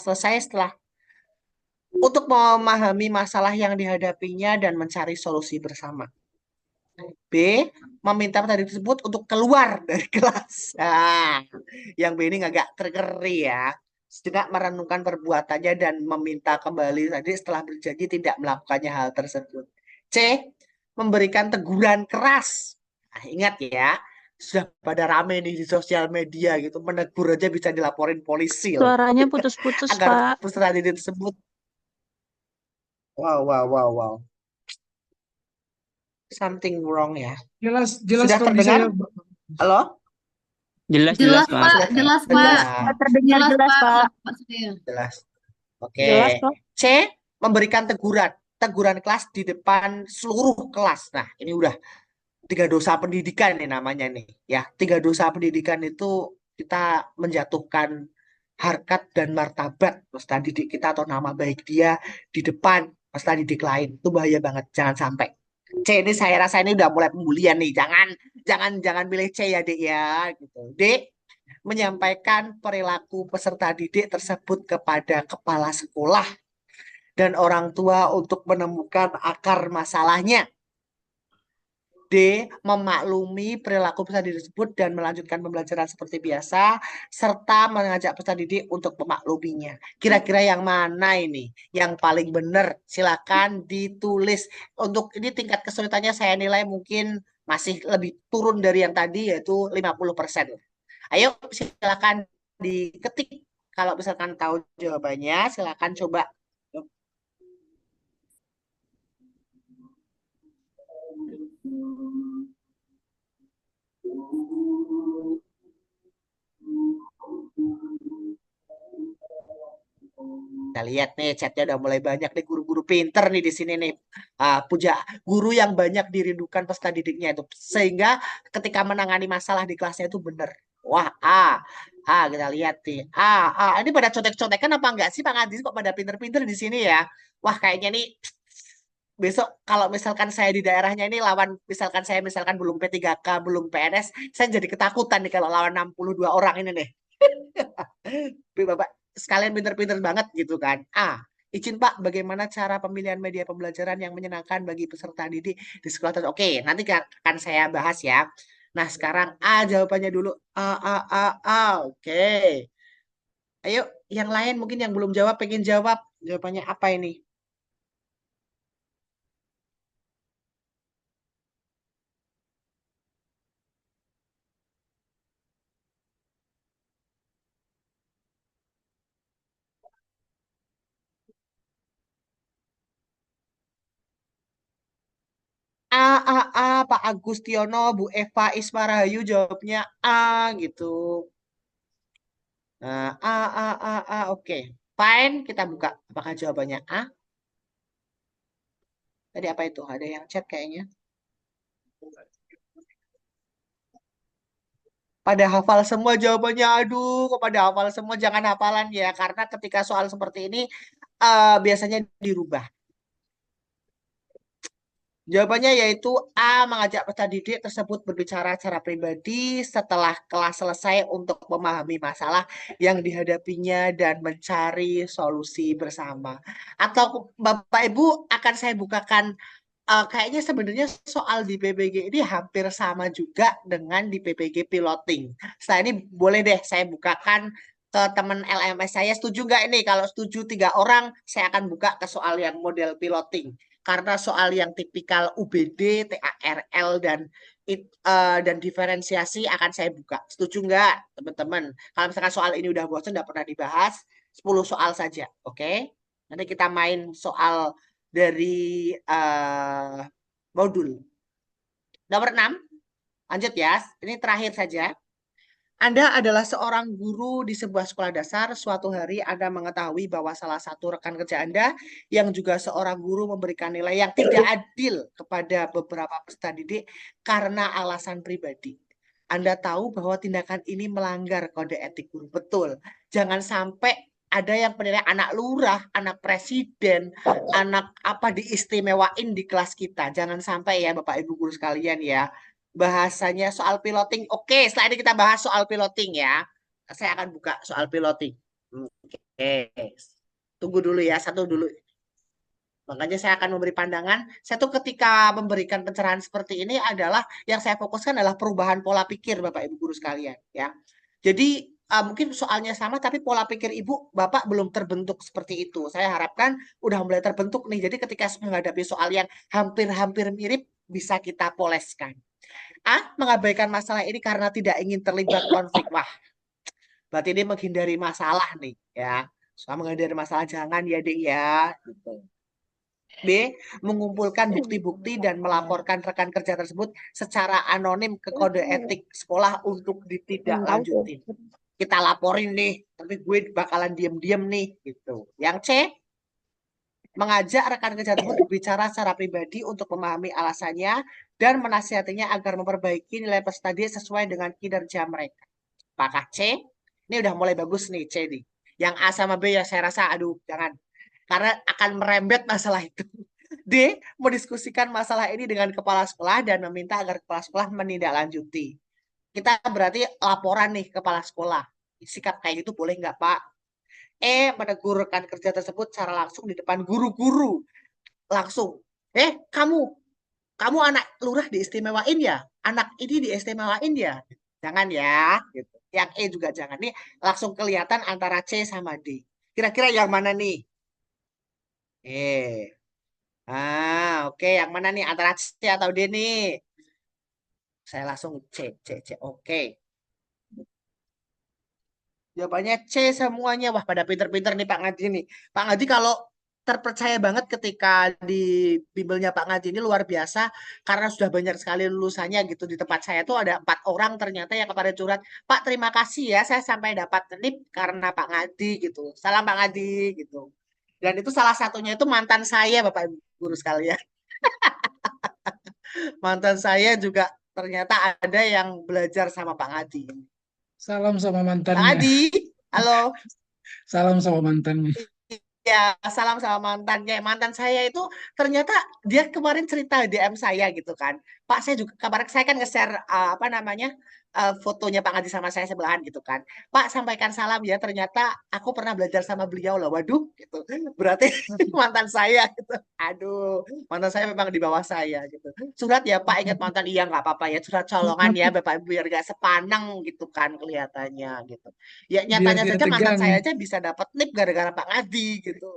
untuk memahami masalah yang dihadapinya dan mencari solusi bersama. B. Meminta peserta didik tersebut untuk keluar dari kelas. Nah, yang B ini agak terkeri ya. Sejenak merenungkan perbuatannya dan meminta kembali tadi setelah berjanji tidak melakukannya hal tersebut. C. Memberikan teguran keras. Nah, ingat ya, sudah pada rame nih di sosial media gitu. Menegur aja bisa dilaporin polisi loh. Suaranya putus-putus, Agar Pak. peserta didik tersebut. Wow, wow, wow, wow. Something wrong ya. Jelas Sudah kalau bisa ya. terdengar? Halo? Jelas Jelas, Pak. Pak. Sudah Jelas, terdengar. Pak. Terdengar Jelas, jelas, Pak. Pak. Pak saya. Jelas. Oke. Jelas kok. C, memberikan teguran. Teguran kelas di depan seluruh kelas. Nah, ini udah 3 dosa pendidikan nih namanya nih. Ya, 3 dosa pendidikan itu kita menjatuhkan harkat dan martabat peserta didik kita atau nama baik dia di depan peserta didik lain. Itu bahaya banget. Jangan sampai. C ini saya rasa ini udah mulai pembulian nih. Jangan pilih C ya, Dek ya, gitu. D, menyampaikan perilaku peserta didik tersebut kepada kepala sekolah dan orang tua untuk menemukan akar masalahnya. D, memaklumi perilaku peserta didik tersebut dan melanjutkan pembelajaran seperti biasa, serta mengajak peserta didik untuk memakluminya. Kira-kira yang mana ini? Yang paling benar? Silakan ditulis. Untuk ini tingkat kesulitannya saya nilai mungkin masih lebih turun dari yang tadi, yaitu 50%. Ayo, silakan diketik. Kalau misalkan tahu jawabannya, silakan coba. Kita lihat nih chatnya udah mulai banyak nih guru-guru pinter nih di sini nih. Puja guru yang banyak dirindukan peserta didiknya itu sehingga ketika menangani masalah di kelasnya itu benar. Wah, kita lihat nih. Ini pada contek-contekan apa enggak sih Pak Adis kok pada pinter-pinter di sini ya? Wah, kayaknya nih besok kalau misalkan saya di daerahnya ini lawan misalkan saya belum P3K, belum PNS, saya jadi ketakutan nih kalau lawan 62 orang ini nih. Bapak sekalian pinter-pinter banget gitu kan. Izin Pak, bagaimana cara pemilihan media pembelajaran yang menyenangkan bagi peserta didik di sekolah tersebut? Oke, nanti akan saya bahas ya. Nah, sekarang jawabannya dulu. Oke. Ayo, yang lain mungkin yang belum jawab, pengen jawab. Jawabannya apa ini? Pak Agustiono, Bu Eva Ismarahayu jawabnya A gitu. Oke. Fine, kita buka. Apakah jawabannya A? Tadi apa itu? Ada yang chat kayaknya. Pada hafal semua jawabannya. Aduh, kok pada hafal semua? Jangan hafalan ya. Karena ketika soal seperti ini biasanya dirubah. Jawabannya yaitu A, mengajak peserta didik tersebut berbicara secara pribadi setelah kelas selesai untuk memahami masalah yang dihadapinya dan mencari solusi bersama. Atau Bapak Ibu akan saya bukakan, kayaknya sebenarnya soal di PPG ini hampir sama juga dengan di PPG piloting. Setelah ini boleh deh saya bukakan ke teman LMS saya, setuju nggak ini? Kalau setuju 3 orang, saya akan buka ke soal yang model piloting. Karena soal yang tipikal UBD, TARL, dan diferensiasi akan saya buka. Setuju nggak, teman-teman? Kalau misalkan soal ini udah bosan, udah pernah dibahas, 10 soal saja, oke? Nanti kita main soal dari modul. Nomor 6, lanjut ya. Ini terakhir saja. Anda adalah seorang guru di sebuah sekolah dasar. Suatu hari Anda mengetahui bahwa salah satu rekan kerja Anda yang juga seorang guru memberikan nilai yang tidak adil kepada beberapa peserta didik karena alasan pribadi. Anda tahu bahwa tindakan ini melanggar kode etik guru. Betul. Jangan sampai ada yang penilai anak lurah, anak presiden, anak apa diistimewain di kelas kita. Jangan sampai ya Bapak Ibu guru sekalian ya. Bahasanya soal piloting. Oke, setelah ini kita bahas soal piloting ya. Saya akan buka soal piloting. Oke. Tunggu dulu ya, satu dulu. Makanya saya akan memberi pandangan. Saya tuh ketika memberikan pencerahan seperti ini adalah yang saya fokuskan adalah perubahan pola pikir Bapak Ibu guru sekalian ya. Jadi mungkin soalnya sama tapi pola pikir Ibu Bapak belum terbentuk seperti itu. Saya harapkan udah mulai terbentuk nih. Jadi ketika menghadapi soal yang hampir-hampir mirip bisa kita poleskan. A. Mengabaikan masalah ini karena tidak ingin terlibat konflik. Wah, berarti ini menghindari masalah nih ya. Suka menghindari masalah, jangan ya Dek ya. Gitu. B. Mengumpulkan bukti-bukti dan melaporkan rekan kerja tersebut secara anonim ke kode etik sekolah untuk ditindaklanjutin. Kita laporin nih, tapi gue bakalan diem-diem nih gitu. Yang C. Mengajak rekan kerja tersebut berbicara secara pribadi untuk memahami alasannya dan menasihatinya agar memperbaiki nilai peserta didik sesuai dengan kinerja mereka. Apakah C? Ini udah mulai bagus nih C nih. Yang A sama B ya saya rasa aduh jangan. Karena akan merembet masalah itu. D. Mendiskusikan masalah ini dengan kepala sekolah dan meminta agar kepala sekolah menindaklanjuti. Kita berarti laporan nih kepala sekolah. Sikap kayak gitu boleh nggak Pak? E. Menegur rekan kerja tersebut secara langsung di depan guru-guru. Langsung. Kamu anak lurah diistimewain ya? Anak ini diistimewain ya? Jangan ya. Gitu. Yang E juga jangan. Nih langsung kelihatan antara C sama D. Kira-kira yang mana nih? Oke. Yang mana nih? Antara C atau D nih? Saya langsung C. Oke. Jawabannya C semuanya. Wah, pada pinter-pinter nih Pak Ngadi nih. Pak Ngadi kalau terpercaya banget ketika di bimbelnya Pak Ngadi ini luar biasa karena sudah banyak sekali lulusannya gitu. Di tempat saya tuh ada 4 orang ternyata yang kemarin curhat, Pak terima kasih ya saya sampai dapat NIP karena Pak Ngadi gitu. Salam Pak Ngadi gitu. Dan itu salah satunya itu mantan saya Bapak Ibu guru sekalian. Mantan saya juga ternyata ada yang belajar sama Pak Ngadi. Salam sama Pak mantannya. Ngadi, halo. Salam sama mantannya. Ya, salam sama mantannya. Mantan saya itu ternyata dia kemarin cerita DM saya gitu kan. Pak, saya juga kabar saya kan nge-share apa namanya fotonya Pak Ngadi sama saya sebelahan gitu kan. Pak, sampaikan salam ya. Ternyata aku pernah belajar sama beliau loh. Waduh, gitu. Berarti mantan saya gitu. Aduh, mantan saya memang di bawah saya gitu. Surat ya Pak, ingat mantan iya nggak apa-apa ya. Surat colongan ya Bapak Ibu biar nggak sepaneng gitu kan kelihatannya gitu. Ya Biar nyatanya tidak saja mantan tegang. saya aja bisa dapat NIP gara-gara Pak Ngadi gitu.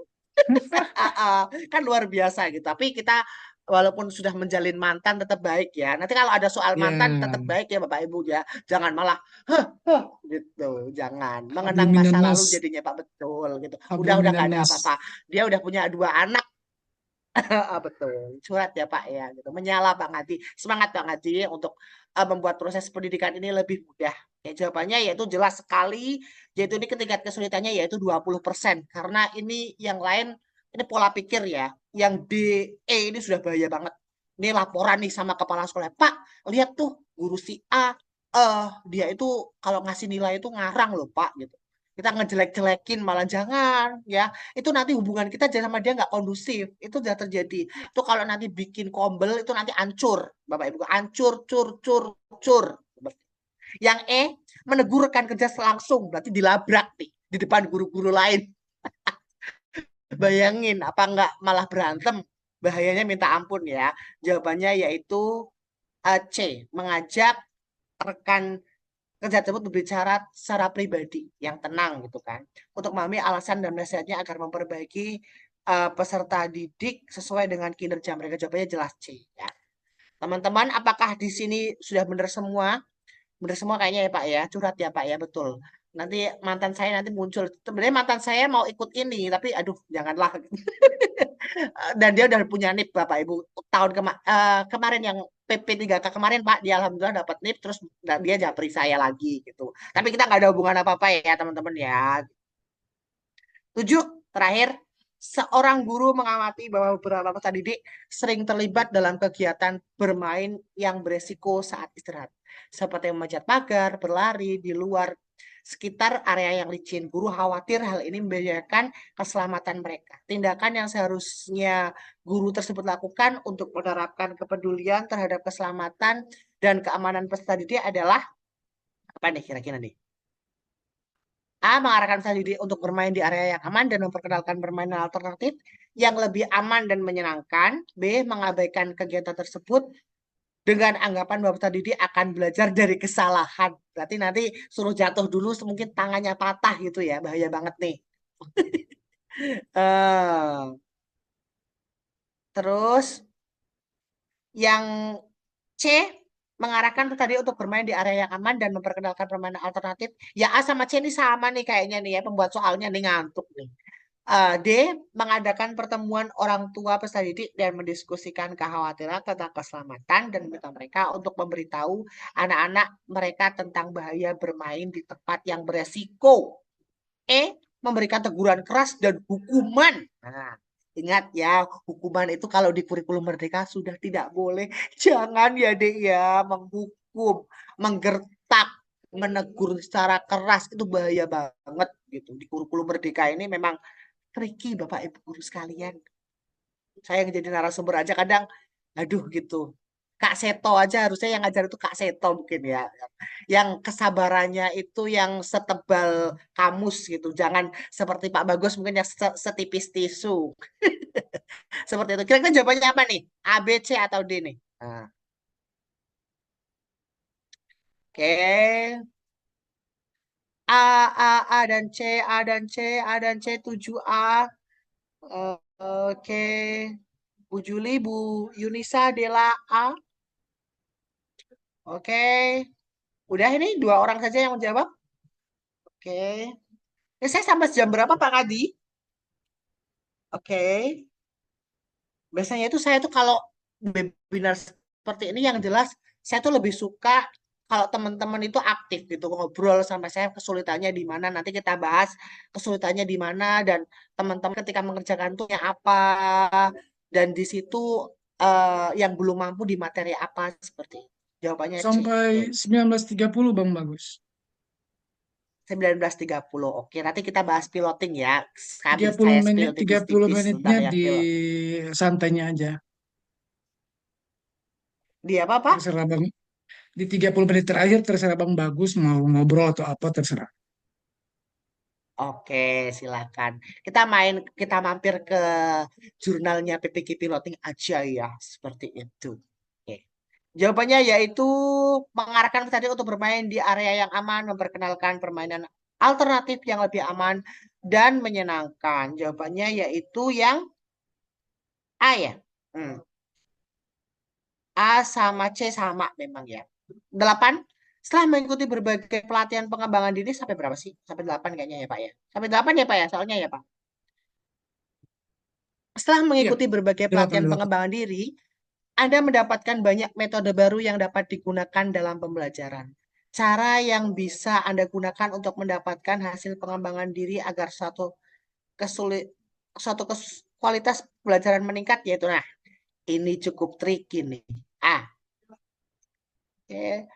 Kan luar biasa gitu. Tapi kita walaupun sudah menjalin mantan tetap baik ya. Nanti kalau ada soal mantan tetap Ya, baik ya Bapak Ibu ya. Jangan malah huh, gitu. Jangan mengenang masa lalu hablumminanas. jadinya Pak betul gitu. Udah nggak ada Hablumminanas. apa-apa. Dia udah punya 2 anak. Betul. Surat ya Pak ya gitu. Menyala Pak Ngadi. Semangat Pak Ngadi untuk membuat proses pendidikan ini lebih mudah. Ya, jawabannya yaitu jelas sekali, yaitu ini tingkat kesulitannya yaitu 20%. Karena ini yang lain, ini pola pikir ya. Yang D, E ini sudah bahaya banget. Ini laporan nih sama kepala sekolah. Pak, lihat tuh guru si A, dia itu kalau ngasih nilai itu ngarang loh Pak gitu. Kita ngejelek-jelekin malah jangan ya. Itu nanti hubungan kita sama dia nggak kondusif. Itu sudah terjadi. Itu kalau nanti bikin kombel itu nanti hancur. Bapak Ibu, hancur, cur. Yang E, menegur rekan kerja langsung, berarti dilabrak nih di depan guru-guru lain. Bayangin, apa nggak malah berantem? Bahayanya minta ampun ya. Jawabannya yaitu C, mengajak rekan kerja tersebut berbicara secara pribadi yang tenang gitu kan. Untuk memahami alasan dan nasihatnya agar memperbaiki peserta didik sesuai dengan kinerja mereka. Jawabannya jelas C ya. Teman-teman, apakah di sini sudah benar semua? Bener semua kayaknya ya Pak ya, curhat ya Pak ya, betul. Nanti mantan saya nanti muncul. Sebenarnya mantan saya mau ikut ini, tapi aduh janganlah. Dan dia udah punya NIP Bapak Ibu. Kemarin yang PP3K kemarin Pak, dia alhamdulillah dapat NIP, terus dia japri saya lagi gitu. Tapi kita nggak ada hubungan apa-apa ya teman-teman ya. 7, terakhir. Seorang guru mengamati bahwa beberapa peserta didik sering terlibat dalam kegiatan bermain yang beresiko saat istirahat, seperti memanjat pagar, berlari di luar sekitar area yang licin. Guru khawatir hal ini membahayakan keselamatan mereka. Tindakan yang seharusnya guru tersebut lakukan untuk menerapkan kepedulian terhadap keselamatan dan keamanan peserta didik adalah apa nih kira-kira nih? A. Mengarahkan peserta didik untuk bermain di area yang aman dan memperkenalkan permainan alternatif yang lebih aman dan menyenangkan. B. Mengabaikan kegiatan tersebut dengan anggapan bahwa peserta didik akan belajar dari kesalahan. Berarti nanti suruh jatuh dulu, mungkin tangannya patah gitu ya. Bahaya banget nih. Eh, Terus yang C. mengarahkan tadi untuk bermain di area yang aman dan memperkenalkan permainan alternatif. Ya A sama C ini sama nih kayaknya nih ya, pembuat soalnya nih ngantuk nih. D. Mengadakan pertemuan orang tua peserta didik dan mendiskusikan kekhawatiran tentang keselamatan dan meminta mereka untuk memberitahu anak-anak mereka tentang bahaya bermain di tempat yang beresiko. E. Memberikan teguran keras dan hukuman. Nah, ingat ya, hukuman itu kalau di kurikulum Merdeka sudah tidak boleh. Jangan ya, Dek ya, menghukum, menggertak, menegur secara keras itu bahaya banget gitu. Di kurikulum Merdeka ini memang tricky Bapak Ibu guru sekalian. Saya yang jadi narasumber aja kadang aduh gitu. Kak Seto aja harusnya yang ngajar itu Kak Seto mungkin ya. Yang kesabarannya itu yang setebal kamus gitu. Jangan seperti Pak Bagus mungkin yang setipis tisu. Seperti itu. Kira-kira jawabannya apa nih? A, B, C atau D nih? Nah, oke. A dan C, A dan C, A dan C 7A. Oke. Bu Juli, Bu Yunisa, Dela A. Oke. Udah ini 2 orang saja yang menjawab. Oke. Ini saya sampai jam berapa Pak Kadi? Oke. Biasanya itu saya tuh kalau webinar seperti ini yang jelas saya tuh lebih suka kalau teman-teman itu aktif gitu ngobrol sampai saya kesulitannya di mana nanti kita bahas kesulitannya di mana dan teman-teman ketika mengerjakan tuh yang apa dan di situ yang belum mampu di materi apa seperti itu. Jawabannya C. Sampai 19.30 Bang Bagus. 19.30. Oke, nanti kita bahas piloting ya. Habis 30 saya menit, spill 30 tipis-tipis menitnya tentang yang di pilot. santainya aja. Di apa, Pak? Terserah Bang. Di 30 menit terakhir terserah Bang Bagus mau ngobrol atau apa terserah. Oke, silakan. Kita mampir ke jurnalnya PPG Piloting aja ya, seperti itu. Oke. Jawabannya yaitu mengarahkan tadi untuk bermain di area yang aman, memperkenalkan permainan alternatif yang lebih aman dan menyenangkan. Jawabannya yaitu yang A ya. Hmm. A sama C sama memang ya. 8. Setelah mengikuti berbagai pelatihan pengembangan diri sampai berapa sih? Sampai 8 kayaknya ya Pak ya. Sampai 8 ya Pak ya, soalnya ya Pak. Setelah Iya, mengikuti berbagai 8, pelatihan 8. pengembangan diri, Anda mendapatkan banyak metode baru yang dapat digunakan dalam pembelajaran. Cara yang bisa Anda gunakan untuk mendapatkan hasil pengembangan diri agar kualitas pembelajaran meningkat yaitu nah, ini cukup tricky nih. A. Oke.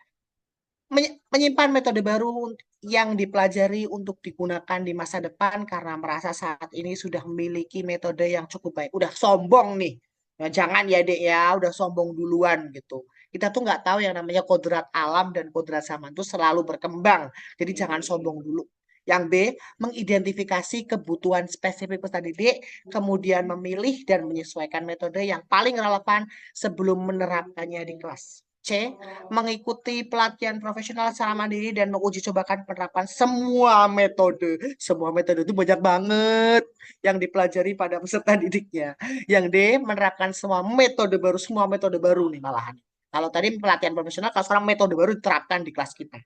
Menyimpan metode baru yang dipelajari untuk digunakan di masa depan karena merasa saat ini sudah memiliki metode yang cukup baik. Udah sombong nih. Nah, jangan ya dek ya, udah sombong duluan gitu. Kita tuh nggak tahu yang namanya kodrat alam dan kodrat zaman itu selalu berkembang. Jadi jangan sombong dulu. Yang B, mengidentifikasi kebutuhan spesifik peserta didik, kemudian memilih dan menyesuaikan metode yang paling relevan sebelum menerapkannya di kelas. C. Mengikuti pelatihan profesional secara mandiri dan menguji cobakan penerapan semua metode. Semua metode itu banyak banget yang dipelajari pada peserta didiknya. Yang D. Menerapkan semua metode baru nih malahan. Kalau tadi pelatihan profesional, kalau sekarang metode baru diterapkan di kelas kita.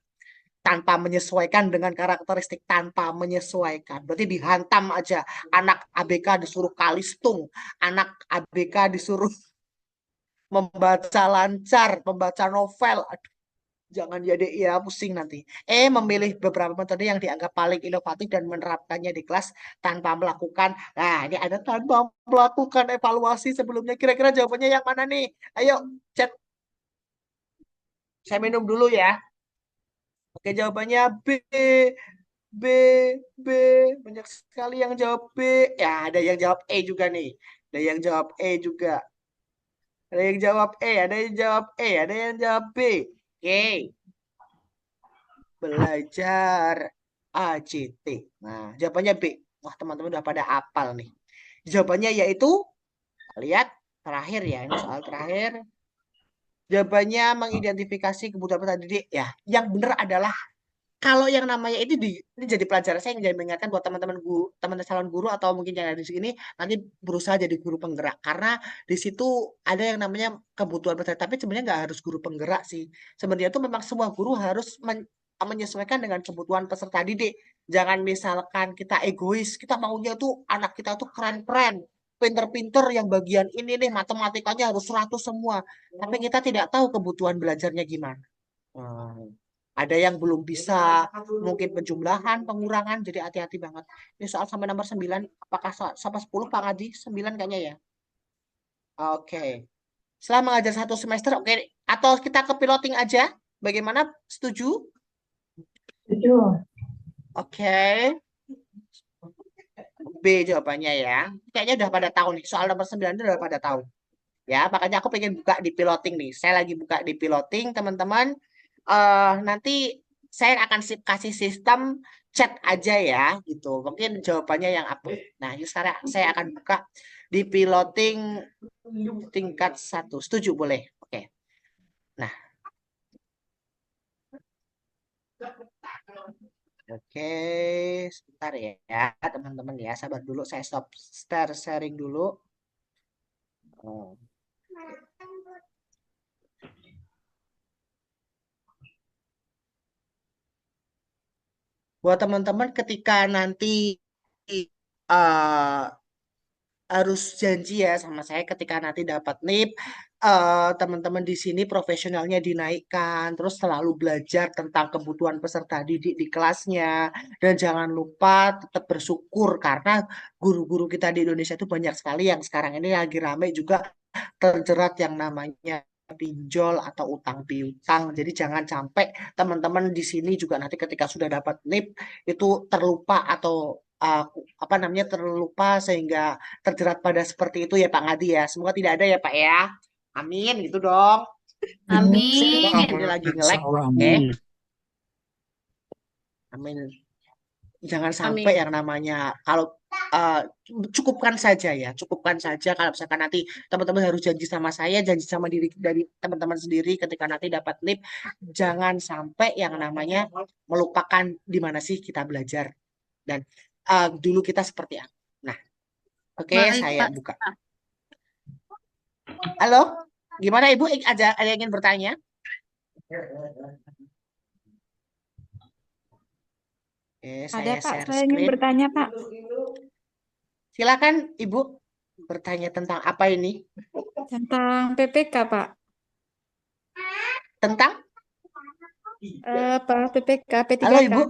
Tanpa menyesuaikan dengan karakteristik, tanpa menyesuaikan. Berarti dihantam aja. Anak ABK disuruh kalistung. Anak ABK disuruh membaca lancar, membaca novel. Aduh, jangan jadi ya pusing nanti. Memilih beberapa metode yang dianggap paling inovatif dan menerapkannya di kelas tanpa melakukan. Nah, ini ada tanpa melakukan evaluasi sebelumnya. Kira-kira jawabannya yang mana nih? Ayo, chat. Saya minum dulu ya. Oke, jawabannya B. B, B. Banyak sekali yang jawab B. Ya, ada yang jawab E juga nih. Ada yang jawab E juga. Ada yang jawab E, ada yang jawab E, ada yang jawab B. Oke. Belajar ACT. Nah, jawabannya B. Wah, teman-teman udah pada hafal nih. Jawabannya yaitu, lihat, terakhir ya. Ini soal terakhir. Jawabannya mengidentifikasi kebutuhan peserta didik. Ya, yang benar adalah kalau yang namanya ini jadi pelajaran saya yang jadi mengingatkan buat teman-teman guru, teman calon guru atau mungkin yang ada di sini nanti berusaha jadi guru penggerak karena di situ ada yang namanya kebutuhan besar. Tapi sebenarnya nggak harus guru penggerak sih. Sebenarnya itu memang semua guru harus menyesuaikan dengan kebutuhan peserta didik. Jangan misalkan kita egois, kita maunya tuh anak kita tuh keren-keren, pinter-pinter yang bagian ini nih matematikanya harus 100 semua. Tapi kita tidak tahu kebutuhan belajarnya gimana. Hmm. Ada yang belum bisa, mungkin penjumlahan, pengurangan, jadi hati-hati banget. Ini soal sampai nomor 9, apakah sampai 10 Pak Adi? 9 kayaknya ya. Oke. Setelah mengajar 1 semester, oke. Atau kita ke piloting aja? Bagaimana? Setuju? Setuju. Oke. B jawabannya ya. Kayaknya udah pada tahu nih. Soal nomor 9 itu udah pada tahu. Ya, makanya aku pengen buka di piloting nih. Saya lagi buka di piloting, teman-teman. Nanti saya akan kasih sistem chat aja ya, gitu. Mungkin jawabannya yang apa. Nah, ini sekarang saya akan buka di piloting tingkat 1. Setuju boleh? Oke. Nah, oke, sebentar ya, teman-teman ya. Sabar dulu, saya stop sharing dulu. Oh. Buat teman-teman ketika nanti uh, harus janji ya sama saya ketika nanti dapat NIP, teman-teman di sini profesionalnya dinaikkan, terus selalu belajar tentang kebutuhan peserta didik di kelasnya, dan jangan lupa tetap bersyukur karena guru-guru kita di Indonesia itu banyak sekali yang sekarang ini lagi ramai juga terjerat yang namanya pinjol atau utang piutang. Jadi jangan sampai teman-teman di sini juga nanti ketika sudah dapat NIP itu terlupa atau apa namanya terlupa sehingga terjerat pada seperti itu ya Pak Ngadi ya. Semoga tidak ada ya Pak ya. Amin gitu dong. Amin. Ini lagi nge-lag. Oke. Amin. Amin. Jangan sampai yang namanya kalau cukupkan saja ya, cukupkan saja kalau misalkan nanti teman-teman harus janji sama saya, janji sama diri dari teman-teman sendiri ketika nanti dapat NIP, jangan sampai yang namanya melupakan di mana sih kita belajar dan dulu kita seperti apa. Nah, oke, Baik, saya Pak. buka. Halo, gimana Ibu? Ada yang ingin bertanya? Ada Saya Pak, share saya ingin screen. bertanya Pak. Silakan Ibu bertanya tentang apa ini? Tentang PPK Pak. Tentang? Pak PPK, P3K. Halo Ibu.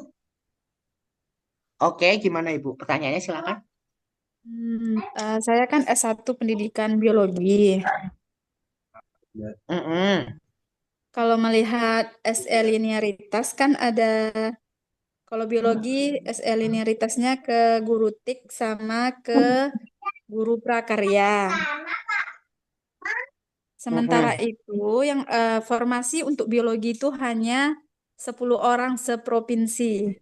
Oke, gimana Ibu? Pertanyaannya silakan. Saya kan S1 pendidikan biologi. Kalau melihat SE linearitas kan ada, kalau biologi SE linearitasnya ke guru TIK sama ke guru prakarya. Sementara itu yang formasi untuk biologi itu hanya 10 orang seprovinsi.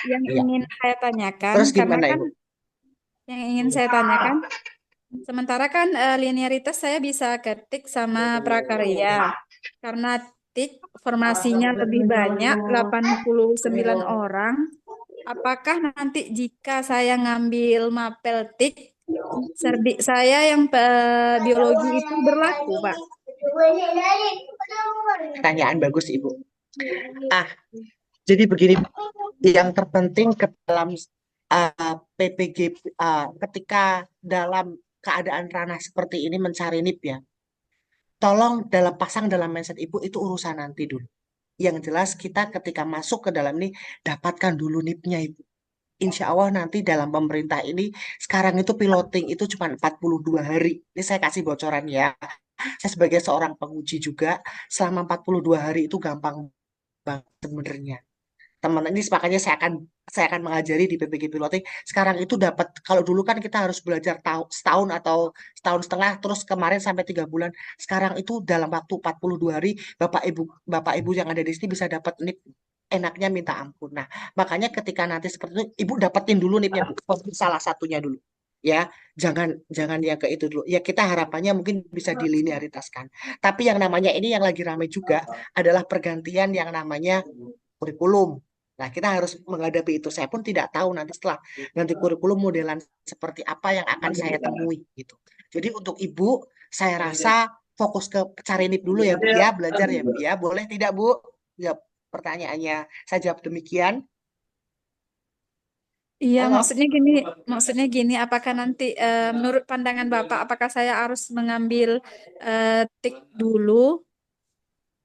Yang ingin saya tanyakan, Terus karena gimana kan Ibu? yang ingin saya tanyakan, sementara kan linearitas saya bisa ketik sama prakarya. Karena tik formasinya lebih banyak, 89 orang. Apakah nanti jika saya ngambil mapel tik, serdik saya yang biologi itu berlaku, Pak? Pertanyaan bagus Ibu. Jadi begini, yang terpenting ke dalam PPG ketika dalam keadaan ranah seperti ini mencari NIP ya, tolong pasang dalam mindset Ibu itu urusan nanti dulu. Yang jelas kita ketika masuk ke dalam ini dapatkan dulu NIP-nya Ibu. Insya Allah nanti dalam pemerintah ini sekarang itu piloting itu cuma 42 hari. Ini saya kasih bocoran ya. Saya sebagai seorang penguji juga selama 42 hari itu gampang banget sebenarnya. Teman ini makanya saya akan mengajari di PPG Piloting. Sekarang itu dapat, kalau dulu kan kita harus belajar setahun atau setahun setengah, terus kemarin sampai 3 bulan. Sekarang itu dalam waktu 42 hari, Bapak Ibu yang ada di sini bisa dapat NIP. Enaknya minta ampun. Nah, makanya ketika nanti seperti itu, Ibu dapetin dulu NIP-nya, Bu. Salah satunya dulu. ya. Jangan jangan yang ke itu dulu. Ya kita harapannya mungkin bisa dilinearitaskan. Tapi yang namanya ini yang lagi ramai juga adalah pergantian yang namanya kurikulum. Nah, kita harus menghadapi itu. Saya pun tidak tahu nanti setelah ganti kurikulum modelan seperti apa yang akan saya temui gitu. Jadi untuk Ibu, saya rasa fokus ke cari NIP dulu ya Bu ya, belajar ya Bu ya. Boleh tidak Bu? Ya, pertanyaannya saya jawab demikian. Iya, Halo? maksudnya gini, apakah nanti menurut pandangan Bapak, apakah saya harus mengambil TIK dulu?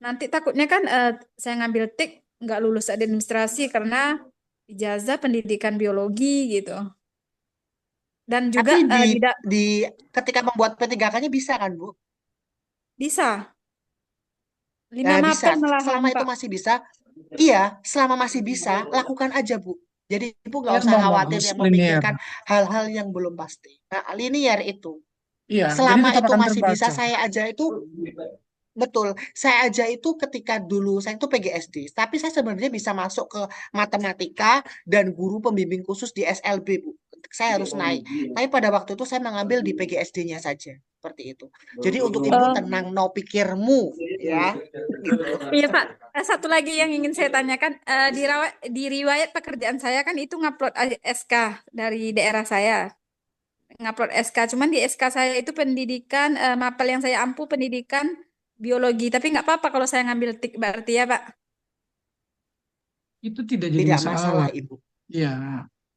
Nanti takutnya kan saya ngambil TIK nggak lulus administrasi karena ijazah pendidikan biologi gitu. Dan juga Tapi tidak di ketika membuat P3K-nya bisa kan Bu? bisa 5 Nah, bisa. mapel malahan, Selama itu Pak. masih bisa, iya, selama masih bisa, lakukan aja, Bu. Jadi, Ibu nggak Linear usah Bang khawatir bagus, yang linear. memikirkan hal-hal yang belum pasti. Nah, linear itu. Iya, jadi Selama tetap itu akan masih bisa, terbaca. saya aja itu, betul, saya aja itu ketika dulu, saya itu PGSD, tapi saya sebenarnya bisa masuk ke matematika dan guru pembimbing khusus di SLB, Bu. Saya harus naik. Tapi pada waktu itu saya mengambil di PGSD-nya saja. Seperti itu. Jadi untuk Ibu Oh, tenang, no pikirmu, ya. Gitu. iya Pak. Satu lagi yang ingin saya tanyakan, di riwayat pekerjaan saya kan itu ngupload SK dari daerah saya. Ngupload SK, cuman di SK saya itu pendidikan, mapel yang saya ampu pendidikan biologi, tapi nggak apa-apa kalau saya ngambil TIK berarti ya Pak. Itu tidak jadi Tidak masalah. masalah, Ibu. Ya,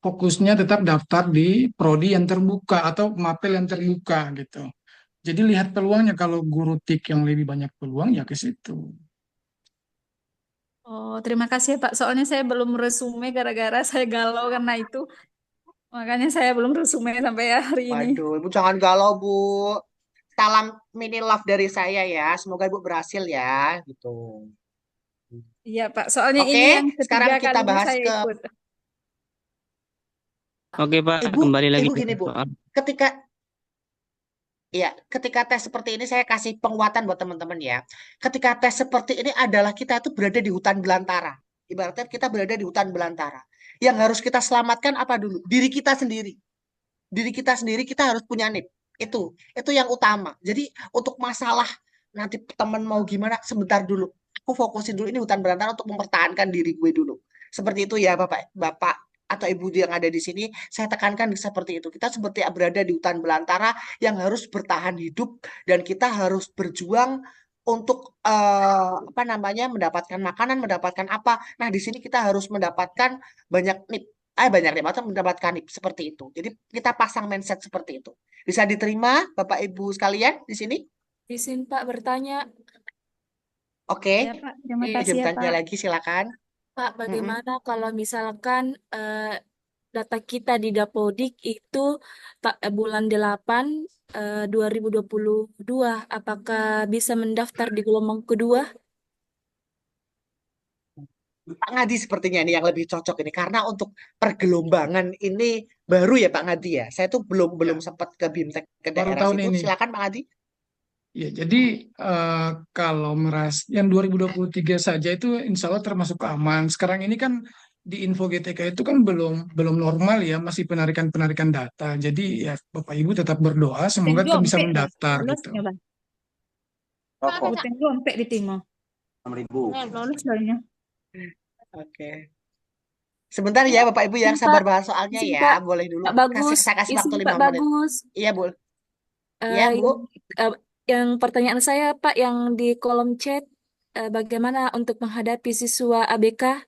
fokusnya tetap daftar di prodi yang terbuka atau mapel yang terbuka gitu. Jadi lihat peluangnya, kalau guru TIK yang lebih banyak peluang ya ke situ. Oh, terima kasih ya Pak. Soalnya saya belum resume gara-gara saya galau karena itu. Makanya saya belum resume sampai hari ini. Waduh, Ibu jangan galau, Bu. Salam mini love dari saya ya. Semoga Ibu berhasil ya. Gitu. Iya Pak, soalnya Oke, ini yang sekarang ketiga kita kalinya bahas saya ke ikut. Oke, Pak, Ibu. kembali lagi Ibu ke gini, Bu. soal. Ketika Ya, ketika tes seperti ini saya kasih penguatan buat teman-teman ya. Ketika tes seperti ini adalah kita itu berada di hutan belantara. Ibaratnya kita berada di hutan belantara. Yang harus kita selamatkan apa dulu? Diri kita sendiri. Diri kita sendiri kita harus punya NIP. Itu yang utama. Jadi untuk masalah nanti teman mau gimana sebentar dulu. Aku fokusin dulu ini hutan belantara untuk mempertahankan diri gue dulu. Seperti itu ya Bapak, Bapak atau Ibu yang ada di sini, saya tekankan seperti itu. Kita seperti berada di hutan belantara yang harus bertahan hidup dan kita harus berjuang untuk apa namanya mendapatkan makanan, mendapatkan apa. Nah, di sini kita harus mendapatkan banyak NIP banyak nih atau mendapatkan NIP seperti itu. Jadi kita pasang mindset seperti itu. Bisa diterima Bapak Ibu sekalian di sini? Izin Pak bertanya, Oke. Ya Pak, terima Ada kasih ya bertanya Pak. lagi silakan. Pak Mm-mm. bagaimana kalau misalkan data kita di Dapodik itu bulan 8 2022, apakah bisa mendaftar di gelombang kedua? Pak Ngadi sepertinya ini yang lebih cocok ini karena untuk pergelombangan ini baru ya Pak Ngadi ya. Saya tuh belum belum sempat ke BIMTEK ke Baru daerah tahun situ. ini. Silakan Pak Ngadi. Ya, jadi kalau yang 2023 saja itu insya Allah termasuk aman. Sekarang ini kan di Info GTK itu kan belum belum normal ya, masih penarikan data. Jadi ya Bapak Ibu tetap berdoa semoga Buteng tetap bisa dompet Bang. mendaftar Lolos gitu. nggak Bang? Buteng dompet di Timo. 6.000. Lolos soalnya. Oke. Sebentar ya Bapak Ibu yang Izin sabar Pak, bahas soalnya izin ya. Pak, Boleh dulu. Pak Bagus, Saya kasih waktu izin Pak 5 menit. Bagus. Iya, Bu. Iya, Eh, Bu. eh, yang pertanyaan saya Pak yang di kolom chat, bagaimana untuk menghadapi siswa ABK